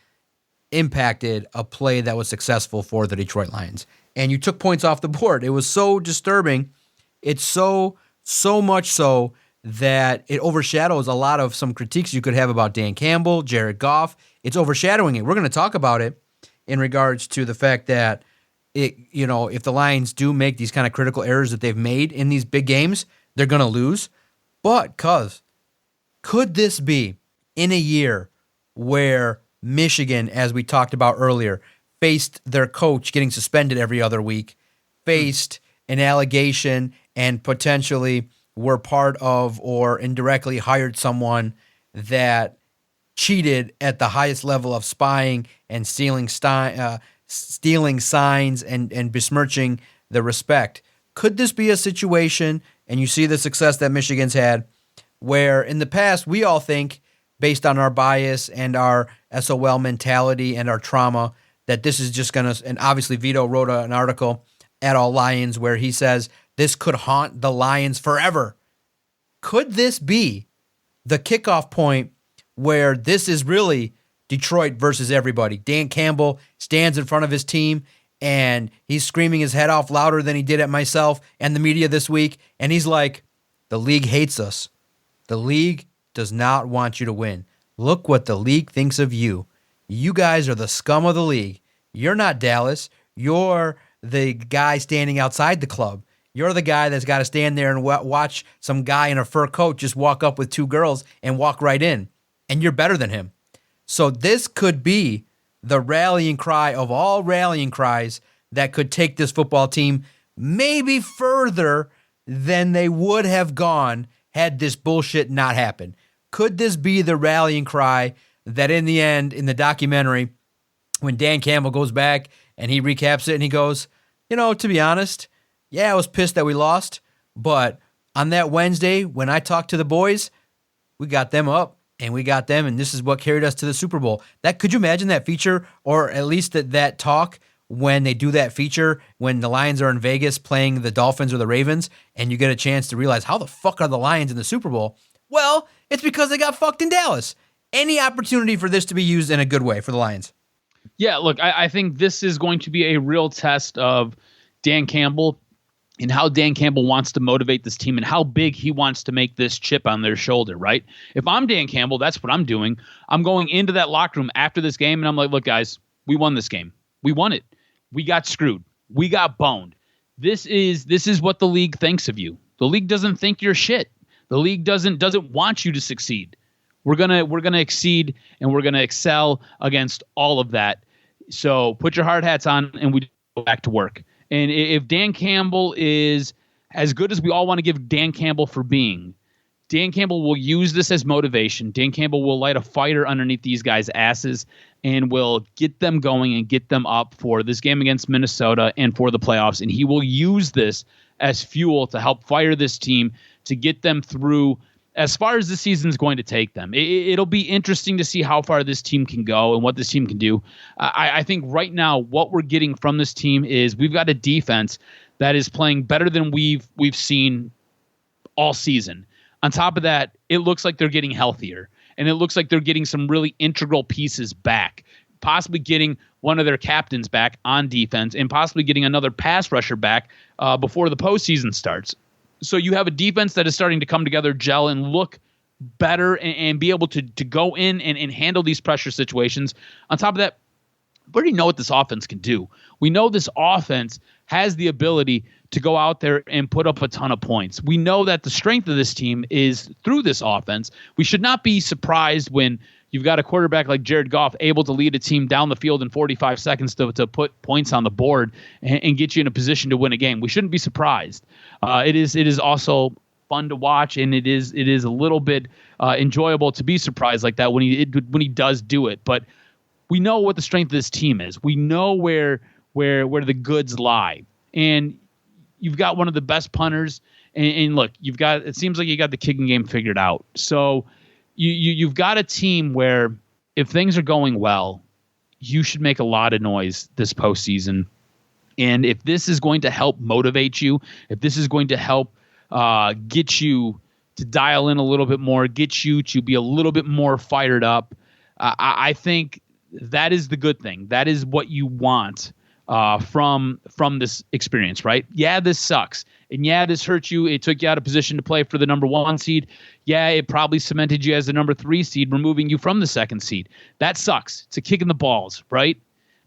impacted a play that was successful for the Detroit Lions. And you took points off the board. It was so disturbing. It's so much so that it overshadows a lot of some critiques you could have about Dan Campbell, Jared Goff. It's overshadowing it. We're going to talk about it in regards to the fact that if the Lions do make these kind of critical errors that they've made in these big games, they're going to lose. But could this be in a year where Michigan, as we talked about earlier, faced their coach getting suspended every other week, faced an allegation and potentially were part of or indirectly hired someone that cheated at the highest level of spying and stealing signs and besmirching the respect? Could this be a situation, and you see the success that Michigan's had, where in the past we all think, based on our bias and our SOL mentality and our trauma, that this is just going to, and obviously Vito wrote an article at All Lions where he says this could haunt the Lions forever. Could this be the kickoff point where this is really Detroit versus everybody? Dan Campbell stands in front of his team and he's screaming his head off louder than he did at myself and the media this week. And he's like, the league hates us. The league does not want you to win. Look what the league thinks of you. You guys are the scum of the league. You're not Dallas. You're the guy standing outside the club. You're the guy that's got to stand there and watch some guy in a fur coat just walk up with two girls and walk right in. And you're better than him. So this could be the rallying cry of all rallying cries that could take this football team maybe further than they would have gone had this bullshit not happened. Could this be the rallying cry that in the end, in the documentary, when Dan Campbell goes back and he recaps it and he goes, to be honest, yeah, I was pissed that we lost, but on that Wednesday when I talked to the boys, we got them up and we got them, and this is what carried us to the Super Bowl. Could you imagine that feature, or at least that talk when they do that feature when the Lions are in Vegas playing the Dolphins or the Ravens, and you get a chance to realize how the fuck are the Lions in the Super Bowl? Well, it's because they got fucked in Dallas. Any opportunity for this to be used in a good way for the Lions? Yeah, look, I think this is going to be a real test of Dan Campbell and how Dan Campbell wants to motivate this team and how big he wants to make this chip on their shoulder, right? If I'm Dan Campbell, that's what I'm doing. I'm going into that locker room after this game, and I'm like, look, guys, we won this game. We won it. We got screwed. We got boned. This is what the league thinks of you. The league doesn't think you're shit. The league doesn't want you to succeed. We're gonna exceed, and we're gonna excel against all of that. So put your hard hats on, and we go back to work. And if Dan Campbell is as good as we all want to give Dan Campbell for being, Dan Campbell will use this as motivation. Dan Campbell will light a fire underneath these guys' asses and will get them going and get them up for this game against Minnesota and for the playoffs. And he will use this as fuel to help fire this team to get them through as far as the season's going to take them. It'll be interesting to see how far this team can go and what this team can do. I think right now what we're getting from this team is we've got a defense that is playing better than we've seen all season. On top of that, it looks like they're getting healthier, and it looks like they're getting some really integral pieces back. possibly getting one of their captains back on defense, and possibly getting another pass rusher back before the postseason starts. So you have a defense that is starting to come together, gel, and look better, and be able to go in and handle these pressure situations. On top of that, we already know what this offense can do. We know this offense has the ability to go out there and put up a ton of points. We know that the strength of this team is through this offense. We should not be surprised when you've got a quarterback like Jared Goff able to lead a team down the field in 45 seconds to put points on the board and get you in a position to win a game. We shouldn't be surprised. It is also fun to watch, and it is a little bit enjoyable to be surprised like that when he does do it. But we know what the strength of this team is. We know where the goods lie. And you've got one of the best punters. And look, it seems like you got the kicking game figured out. So you've got a team where if things are going well, you should make a lot of noise this postseason. And if this is going to help motivate you, if this is going to help get you to dial in a little bit more, get you to be a little bit more fired up, I think that is the good thing. That is what you want from this experience, right? Yeah, this sucks. And yeah, this hurt you. It took you out of position to play for the number 1 seed. Yeah, it probably cemented you as the number 3 seed, removing you from the 2nd seed. That sucks. It's a kick in the balls, right?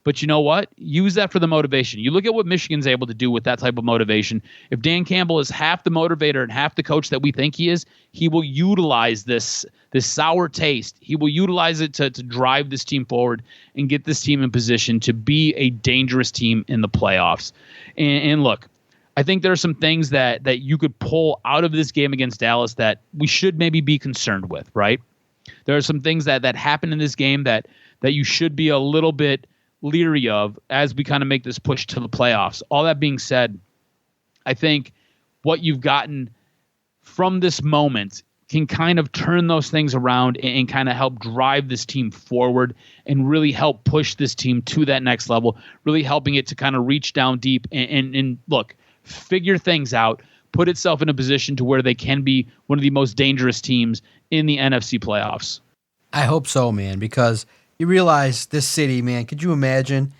But you know what? Use that for the motivation. You look at what Michigan's able to do with that type of motivation. If Dan Campbell is half the motivator and half the coach that we think he is, he will utilize this sour taste. He will utilize it to drive this team forward and get this team in position to be a dangerous team in the playoffs. And look, I think there are some things that you could pull out of this game against Dallas that we should maybe be concerned with, right? There are some things that happen in this game that you should be a little bit leery of as we kind of make this push to the playoffs. All that being said, I think what you've gotten from this moment can kind of turn those things around and kind of help drive this team forward and really help push this team to that next level, really helping it to kind of reach down deep and look, figure things out, put itself in a position to where they can be one of the most dangerous teams in the NFC playoffs. I hope so, man, because you realize this city, man, could you imagine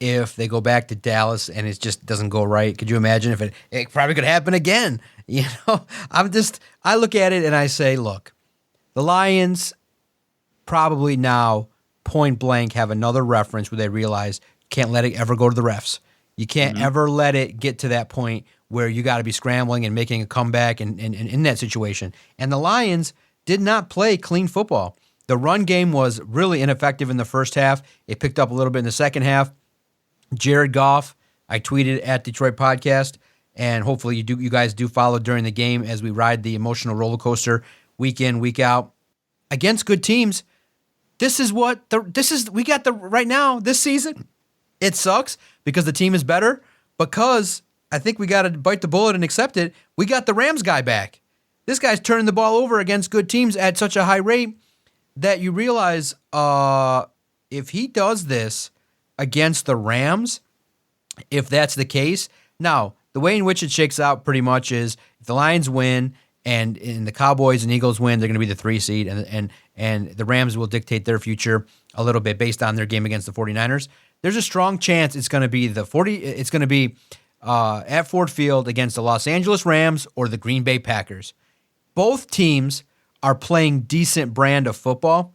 if they go back to Dallas and it just doesn't go right? Could you imagine if it probably could happen again? You know, I look at it and I say, look, the Lions probably now point blank have another reference where they realize you can't let it ever go to the refs. You can't ever let it get to that point where you got to be scrambling and making a comeback and in that situation. And the Lions did not play clean football. The run game was really ineffective in the first half. It picked up a little bit in the second half. Jared Goff, I tweeted at Detroit Podcast, and hopefully you guys do follow during the game as we ride the emotional roller coaster week in, week out against good teams. We got right now this season. It sucks because the team is better, because I think we got to bite the bullet and accept it. We got the Rams guy back. This guy's turning the ball over against good teams at such a high rate that you realize if he does this against the Rams, if that's the case, now the way in which it shakes out pretty much is if the Lions win and the Cowboys and Eagles win, they're going to be the 3 seed, and the Rams will dictate their future a little bit based on their game against the 49ers. There's a strong chance it's going to be at Ford Field against the Los Angeles Rams or the Green Bay Packers. Both teams are playing decent brand of football.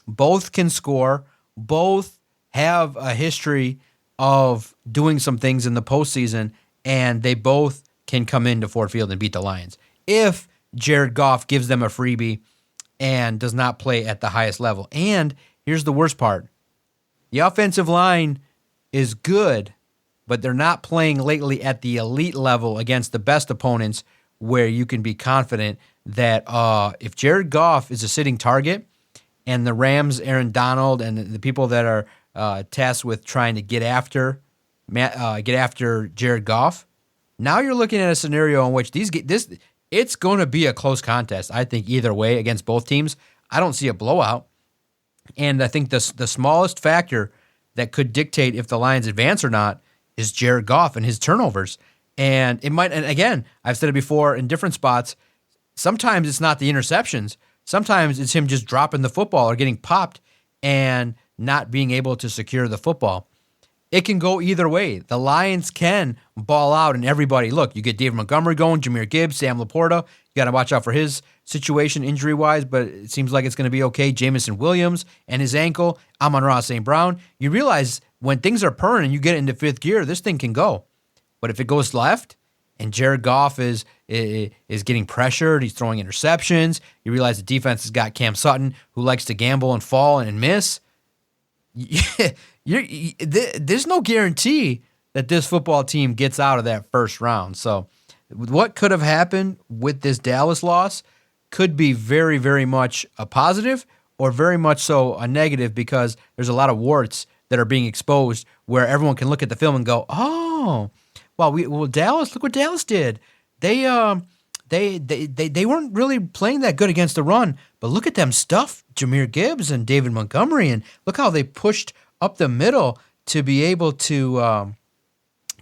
Both can score. Both have a history of doing some things in the postseason, and they both can come into Ford Field and beat the Lions if Jared Goff gives them a freebie and does not play at the highest level. And here's the worst part. The offensive line is good, but they're not playing lately at the elite level against the best opponents where you can be confident that if Jared Goff is a sitting target and the Rams, Aaron Donald, and the people that are tasked with trying to get after Jared Goff, now you're looking at a scenario in which it's going to be a close contest. I think either way against both teams. I don't see a blowout. And I think the smallest factor that could dictate if the Lions advance or not is Jared Goff and his turnovers. And it might, and again, I've said it before in different spots, sometimes it's not the interceptions. Sometimes it's him just dropping the football or getting popped, and not being able to secure the football. It can go either way. The Lions can ball out, and everybody, look, you get David Montgomery going, Jahmyr Gibbs, Sam Laporta. You got to watch out for his situation injury-wise, but it seems like it's going to be okay. Jamison Williams and his ankle, Amon-Ra St. Brown. You realize when things are purring and you get into fifth gear, this thing can go. But if it goes left and Jared Goff is getting pressured, he's throwing interceptions, you realize the defense has got Cam Sutton, who likes to gamble and fall and miss. There's no guarantee that this football team gets out of that first round. So what could have happened with this Dallas loss could be very, very much a positive or very much so a negative, because there's a lot of warts that are being exposed where everyone can look at the film and go, oh, well, Dallas, look what Dallas did. They weren't really playing that good against the run, but look at them stuff Jahmyr Gibbs and David Montgomery, and look how they pushed up the middle to be able to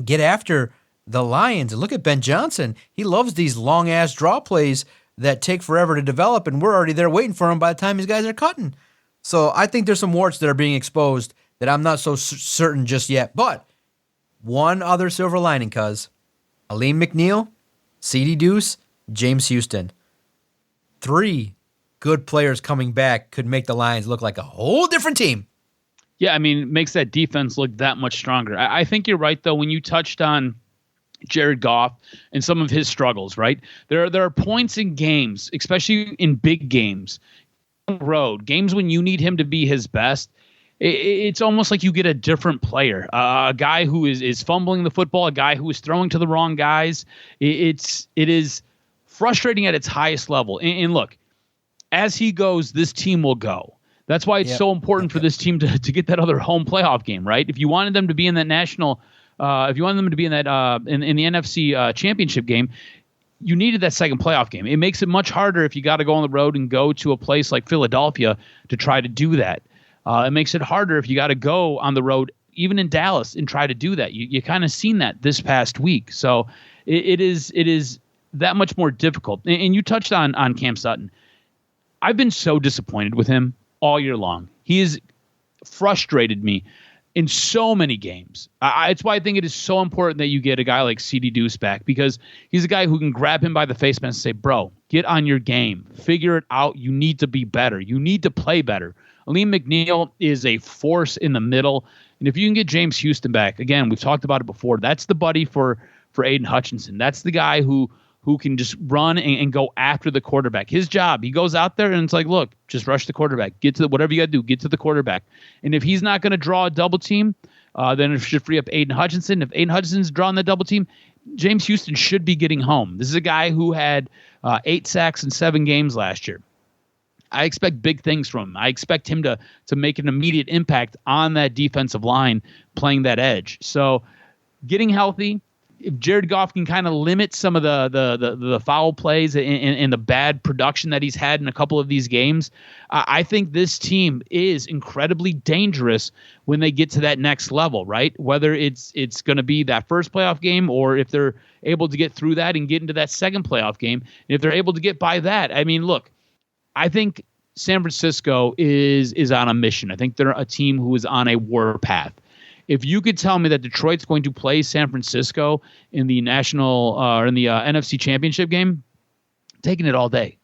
get after the Lions. And look at Ben Johnson. He loves these long-ass draw plays that take forever to develop, and we're already there waiting for him by the time these guys are cutting. So I think there's some warts that are being exposed that I'm not so certain just yet. But one other silver lining, cuz Aleem McNeil, CD Deuce, James Houston. 3 good players coming back could make the Lions look like a whole different team. Yeah, I mean, it makes that defense look that much stronger. I think you're right, though, when you touched on Jared Goff and some of his struggles, right? There are points in games, especially in big games, on the road, games when you need him to be his best. It's almost like you get a different player, a guy who is fumbling the football, a guy who is throwing to the wrong guys. It is frustrating at its highest level. And look, as he goes, this team will go. That's why it's so important for this team to get that other home playoff game, right? If you wanted them to be in that national, if you wanted them to be in that in the NFC championship game, you needed that second playoff game. It makes it much harder if you got to go on the road and go to a place like Philadelphia to try to do that. It makes it harder if you got to go on the road, even in Dallas, and try to do that. You kind of seen that this past week. So it is that much more difficult. And you touched on Cam Sutton. I've been so disappointed with him all year long. He has frustrated me in so many games. It's why I think it is so important that you get a guy like CD Deuce back, because he's a guy who can grab him by the face mask and say, bro, get on your game. Figure it out. You need to be better. You need to play better. Aleem McNeil is a force in the middle. And if you can get James Houston back, again, we've talked about it before, that's the buddy for Aiden Hutchinson. That's the guy who can just run and go after the quarterback. His job, he goes out there and it's like, look, just rush the quarterback. Get to whatever you got to do, get to the quarterback. And if he's not going to draw a double team, then it should free up Aiden Hutchinson. If Aiden Hutchinson's drawing the double team, James Houston should be getting home. This is a guy who had 8 sacks in 7 games last year. I expect big things from him. I expect him to make an immediate impact on that defensive line playing that edge. So getting healthy, if Jared Goff can kind of limit some of the foul plays and the bad production that he's had in a couple of these games, I think this team is incredibly dangerous when they get to that next level, right? Whether it's going to be that first playoff game, or if they're able to get through that and get into that second playoff game, and if they're able to get by that. I mean, look, I think San Francisco is on a mission. I think they're a team who is on a war path. If you could tell me that Detroit's going to play San Francisco in the national or in the NFC Championship game, taking it all day,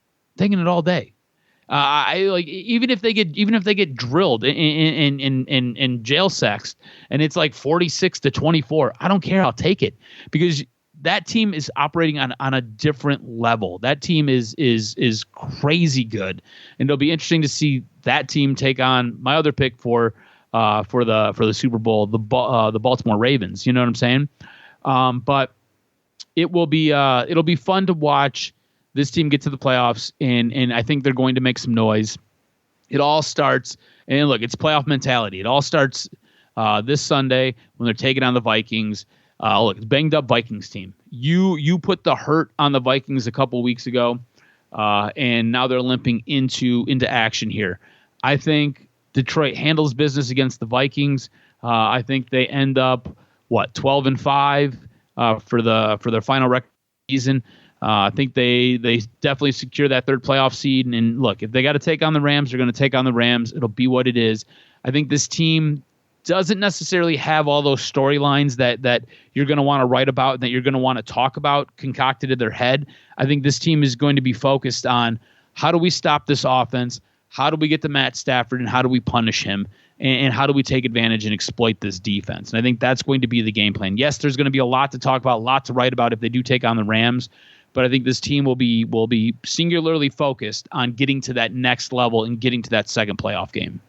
I like even if they get drilled and jail sexed, and it's like 46-24, I don't care. I'll take it, because that team is operating on a different level. That team is crazy good, and it'll be interesting to see that team take on my other pick for the Super Bowl, the Baltimore Ravens. You know what I'm saying? But it'll be fun to watch this team get to the playoffs, and I think they're going to make some noise. It all starts, and look, it's playoff mentality. It all starts this Sunday when they're taking on the Vikings. Look, it's banged up Vikings team. You put the hurt on the Vikings a couple weeks ago, and now they're limping into action here. I think Detroit handles business against the Vikings. I think they end up 12-5 for their final record season. I think they definitely secure that third playoff seed. And look, if they got to take on the Rams, they're going to take on the Rams. It'll be what it is. I think this team doesn't necessarily have all those storylines that you're going to want to write about and that you're going to want to talk about concocted in their head. I think this team is going to be focused on how do we stop this offense? How do we get to Matt Stafford, and how do we punish him? And how do we take advantage and exploit this defense? And I think that's going to be the game plan. Yes, there's going to be a lot to talk about, a lot to write about if they do take on the Rams. But I think this team will be singularly focused on getting to that next level and getting to that second playoff game.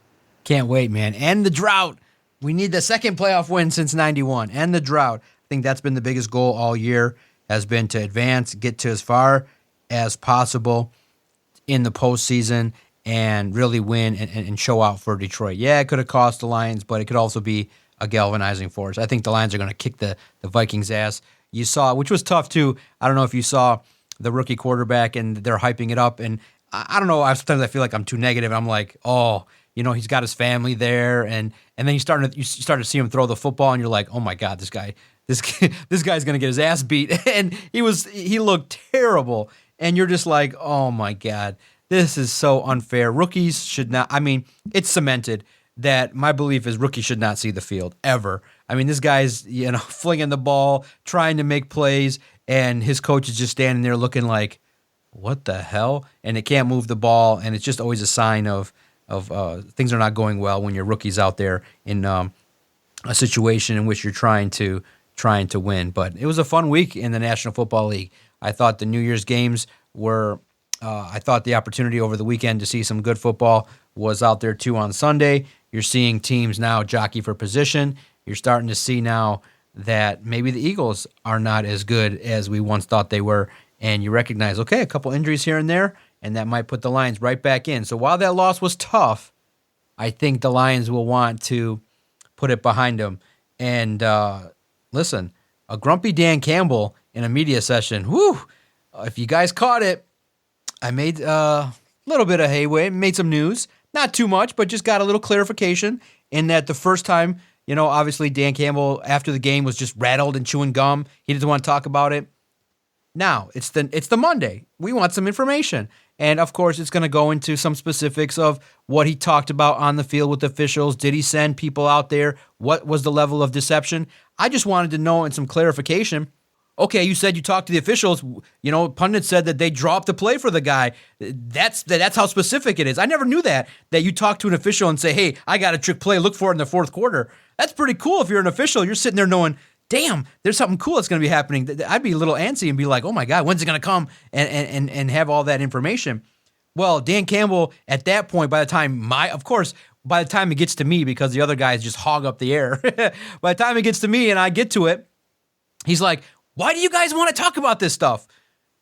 Can't wait, man. And the drought. We need the second playoff win since 91. And the drought. I think that's been the biggest goal all year, has been to advance, get to as far as possible in the postseason and really win and show out for Detroit. Yeah, it could have cost the Lions, but it could also be a galvanizing force. I think the Lions are going to kick the Vikings' ass. You saw, which was tough too. I don't know if you saw the rookie quarterback and they're hyping it up. And I don't know. Sometimes I feel like I'm too negative. I'm like, oh, he's got his family there, and then you start to see him throw the football, and you're like, oh my God, this guy's gonna get his ass beat, and he looked terrible, and you're just like, oh my God, this is so unfair. Rookies should not. I mean, it's cemented that my belief is rookies should not see the field ever. I mean, this guy's flinging the ball, trying to make plays, and his coach is just standing there looking like, what the hell? And it can't move the ball, and it's just always a sign of things are not going well when you're rookies out there in a situation in which you're trying to win. But it was a fun week in the National Football League. I thought the New Year's games were. I thought the opportunity over the weekend to see some good football was out there too on Sunday. You're seeing teams now jockey for position. You're starting to see now that maybe the Eagles are not as good as we once thought they were. And you recognize, okay, a couple injuries here and there, and that might put the Lions right back in. So while that loss was tough, I think the Lions will want to put it behind them. And listen, a grumpy Dan Campbell in a media session, whew, if you guys caught it, I made a little bit of hayway, made some news. Not too much, but just got a little clarification in that the first time, obviously Dan Campbell after the game was just rattled and chewing gum. He didn't want to talk about it. Now, it's the Monday. We want some information. And, of course, it's going to go into some specifics of what he talked about on the field with officials. Did he send people out there? What was the level of deception? I just wanted to know and some clarification. Okay, you said you talked to the officials. Pundits said that they dropped the play for the guy. That's how specific it is. I never knew that you talk to an official and say, hey, I got a trick play. Look for it in the fourth quarter. That's pretty cool if you're an official. You're sitting there knowing, damn, there's something cool that's going to be happening. I'd be a little antsy and be like, oh my God, when's it going to come and have all that information? Well, Dan Campbell, at that point, by the time it gets to me, because the other guys just hog up the air, by the time it gets to me and I get to it, he's like, why do you guys want to talk about this stuff?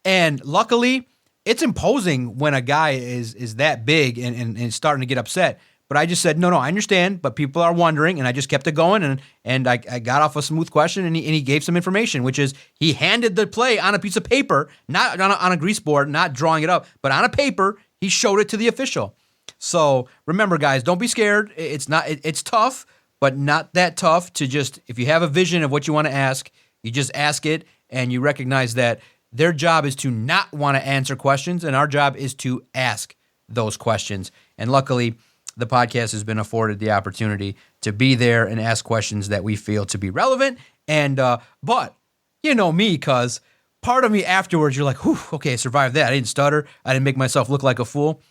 And luckily, it's imposing when a guy is that big and is starting to get upset. But I just said, no, I understand, but people are wondering, and I just kept it going, and I got off a smooth question, and he gave some information, which is he handed the play on a piece of paper, not on a grease board, not drawing it up, but on a paper. He showed it to the official. So remember, guys, don't be scared. It's tough, but not that tough to just, if you have a vision of what you want to ask, you just ask it, and you recognize that their job is to not want to answer questions, and our job is to ask those questions. And luckily, the podcast has been afforded the opportunity to be there and ask questions that we feel to be relevant. And but you know me, cuz part of me afterwards, you're like, whew, okay, I survived that. I didn't stutter. I didn't make myself look like a fool.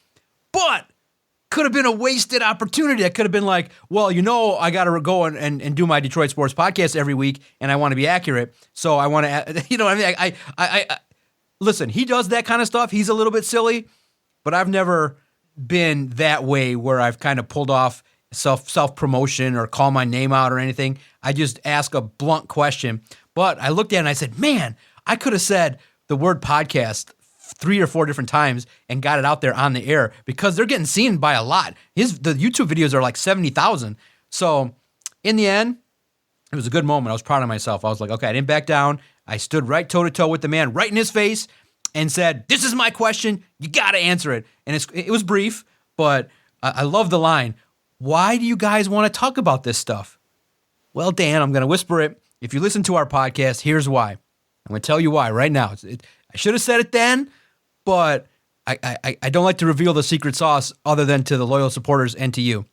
But could have been a wasted opportunity. I could have been like, well, I got to go and do my Detroit sports podcast every week, and I want to be accurate. So I want to, what I mean? I listen, he does that kind of stuff. He's a little bit silly, but I've never been that way where I've kind of pulled off self-promotion or call my name out or anything. I just ask a blunt question. But I looked at it and I said, man, I could have said the word podcast 3 or 4 different times and got it out there on the air because they're getting seen by a lot. The YouTube videos are like 70,000. So in the end, it was a good moment. I was proud of myself. I was like, okay, I didn't back down. I stood right toe-to-toe with the man right in his face and said, this is my question. You got to answer it. And it was brief, but I love the line. Why do you guys want to talk about this stuff? Well, Dan, I'm going to whisper it. If you listen to our podcast, here's why. I'm going to tell you why right now. I should have said it then, but I don't like to reveal the secret sauce other than to the loyal supporters and to you.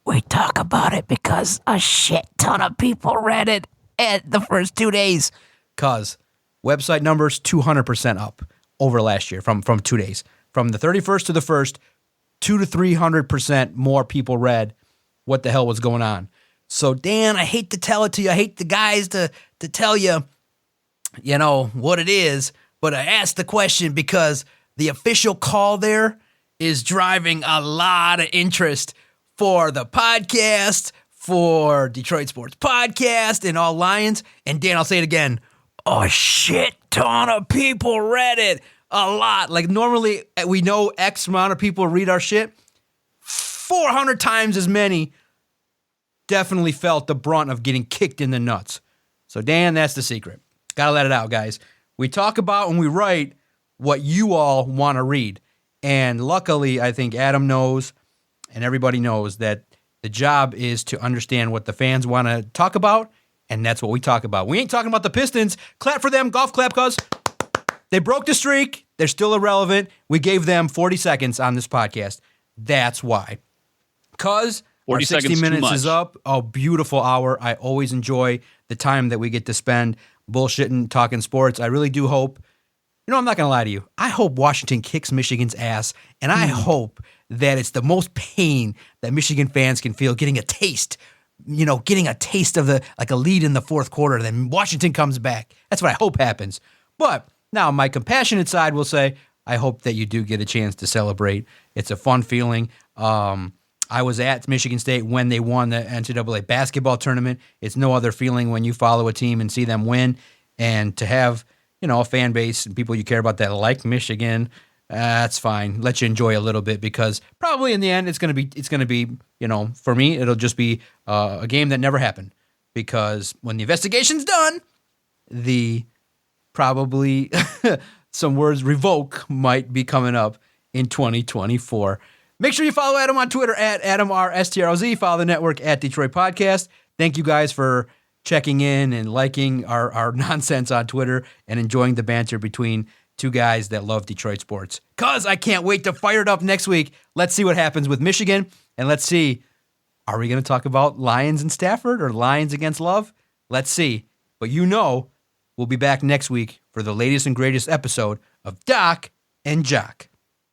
We talk about it because a shit ton of people read it at the first 2 days. Cause website numbers 200% up over last year from 2 days. From the 31st to the 1st, 200 to 300% more people read what the hell was going on. So Dan, I hate to tell it to you. I hate the guys to tell you, what it is. But I asked the question because the official call there is driving a lot of interest for the podcast, for Detroit Sports Podcast, and all Lions. And Dan, I'll say it again. A shit ton of people read it. A lot. Like normally we know X amount of people read our shit. 400 times as many definitely felt the brunt of getting kicked in the nuts. So Dan, that's the secret. Gotta let it out, guys. We talk about when we write what you all want to read. And luckily, I think Adam knows and everybody knows that the job is to understand what the fans want to talk about, and that's what we talk about. We ain't talking about the Pistons. Clap for them. Golf clap, cuz they broke the streak. They're still irrelevant. We gave them 40 seconds on this podcast. That's why. Cuz our 60 minutes is up. A beautiful hour. I always enjoy the time that we get to spend bullshitting, talking sports. I really do hope, I'm not going to lie to you. I hope Washington kicks Michigan's ass, and I hope that it's the most pain that Michigan fans can feel getting a taste, getting a taste of a lead in the fourth quarter, then Washington comes back. That's what I hope happens. But now my compassionate side will say, I hope that you do get a chance to celebrate. It's a fun feeling. I was at Michigan State when they won the NCAA basketball tournament. It's no other feeling when you follow a team and see them win, and to have a fan base and people you care about that like Michigan, that's fine. Let you enjoy a little bit, because probably in the end it's gonna be for me it'll just be a game that never happened, because when the investigation's done, the probably some words revoke might be coming up in 2024. Make sure you follow Adam on Twitter at AdamRSTROZ. Follow the network at Detroit Podcast. Thank you guys for checking in and liking our nonsense on Twitter and enjoying the banter between two guys that love Detroit sports. Cause I can't wait to fire it up next week. Let's see what happens with Michigan, and let's see, are we going to talk about Lions and Stafford or Lions against Love? Let's see. But we'll be back next week for the latest and greatest episode of Doc and Jock.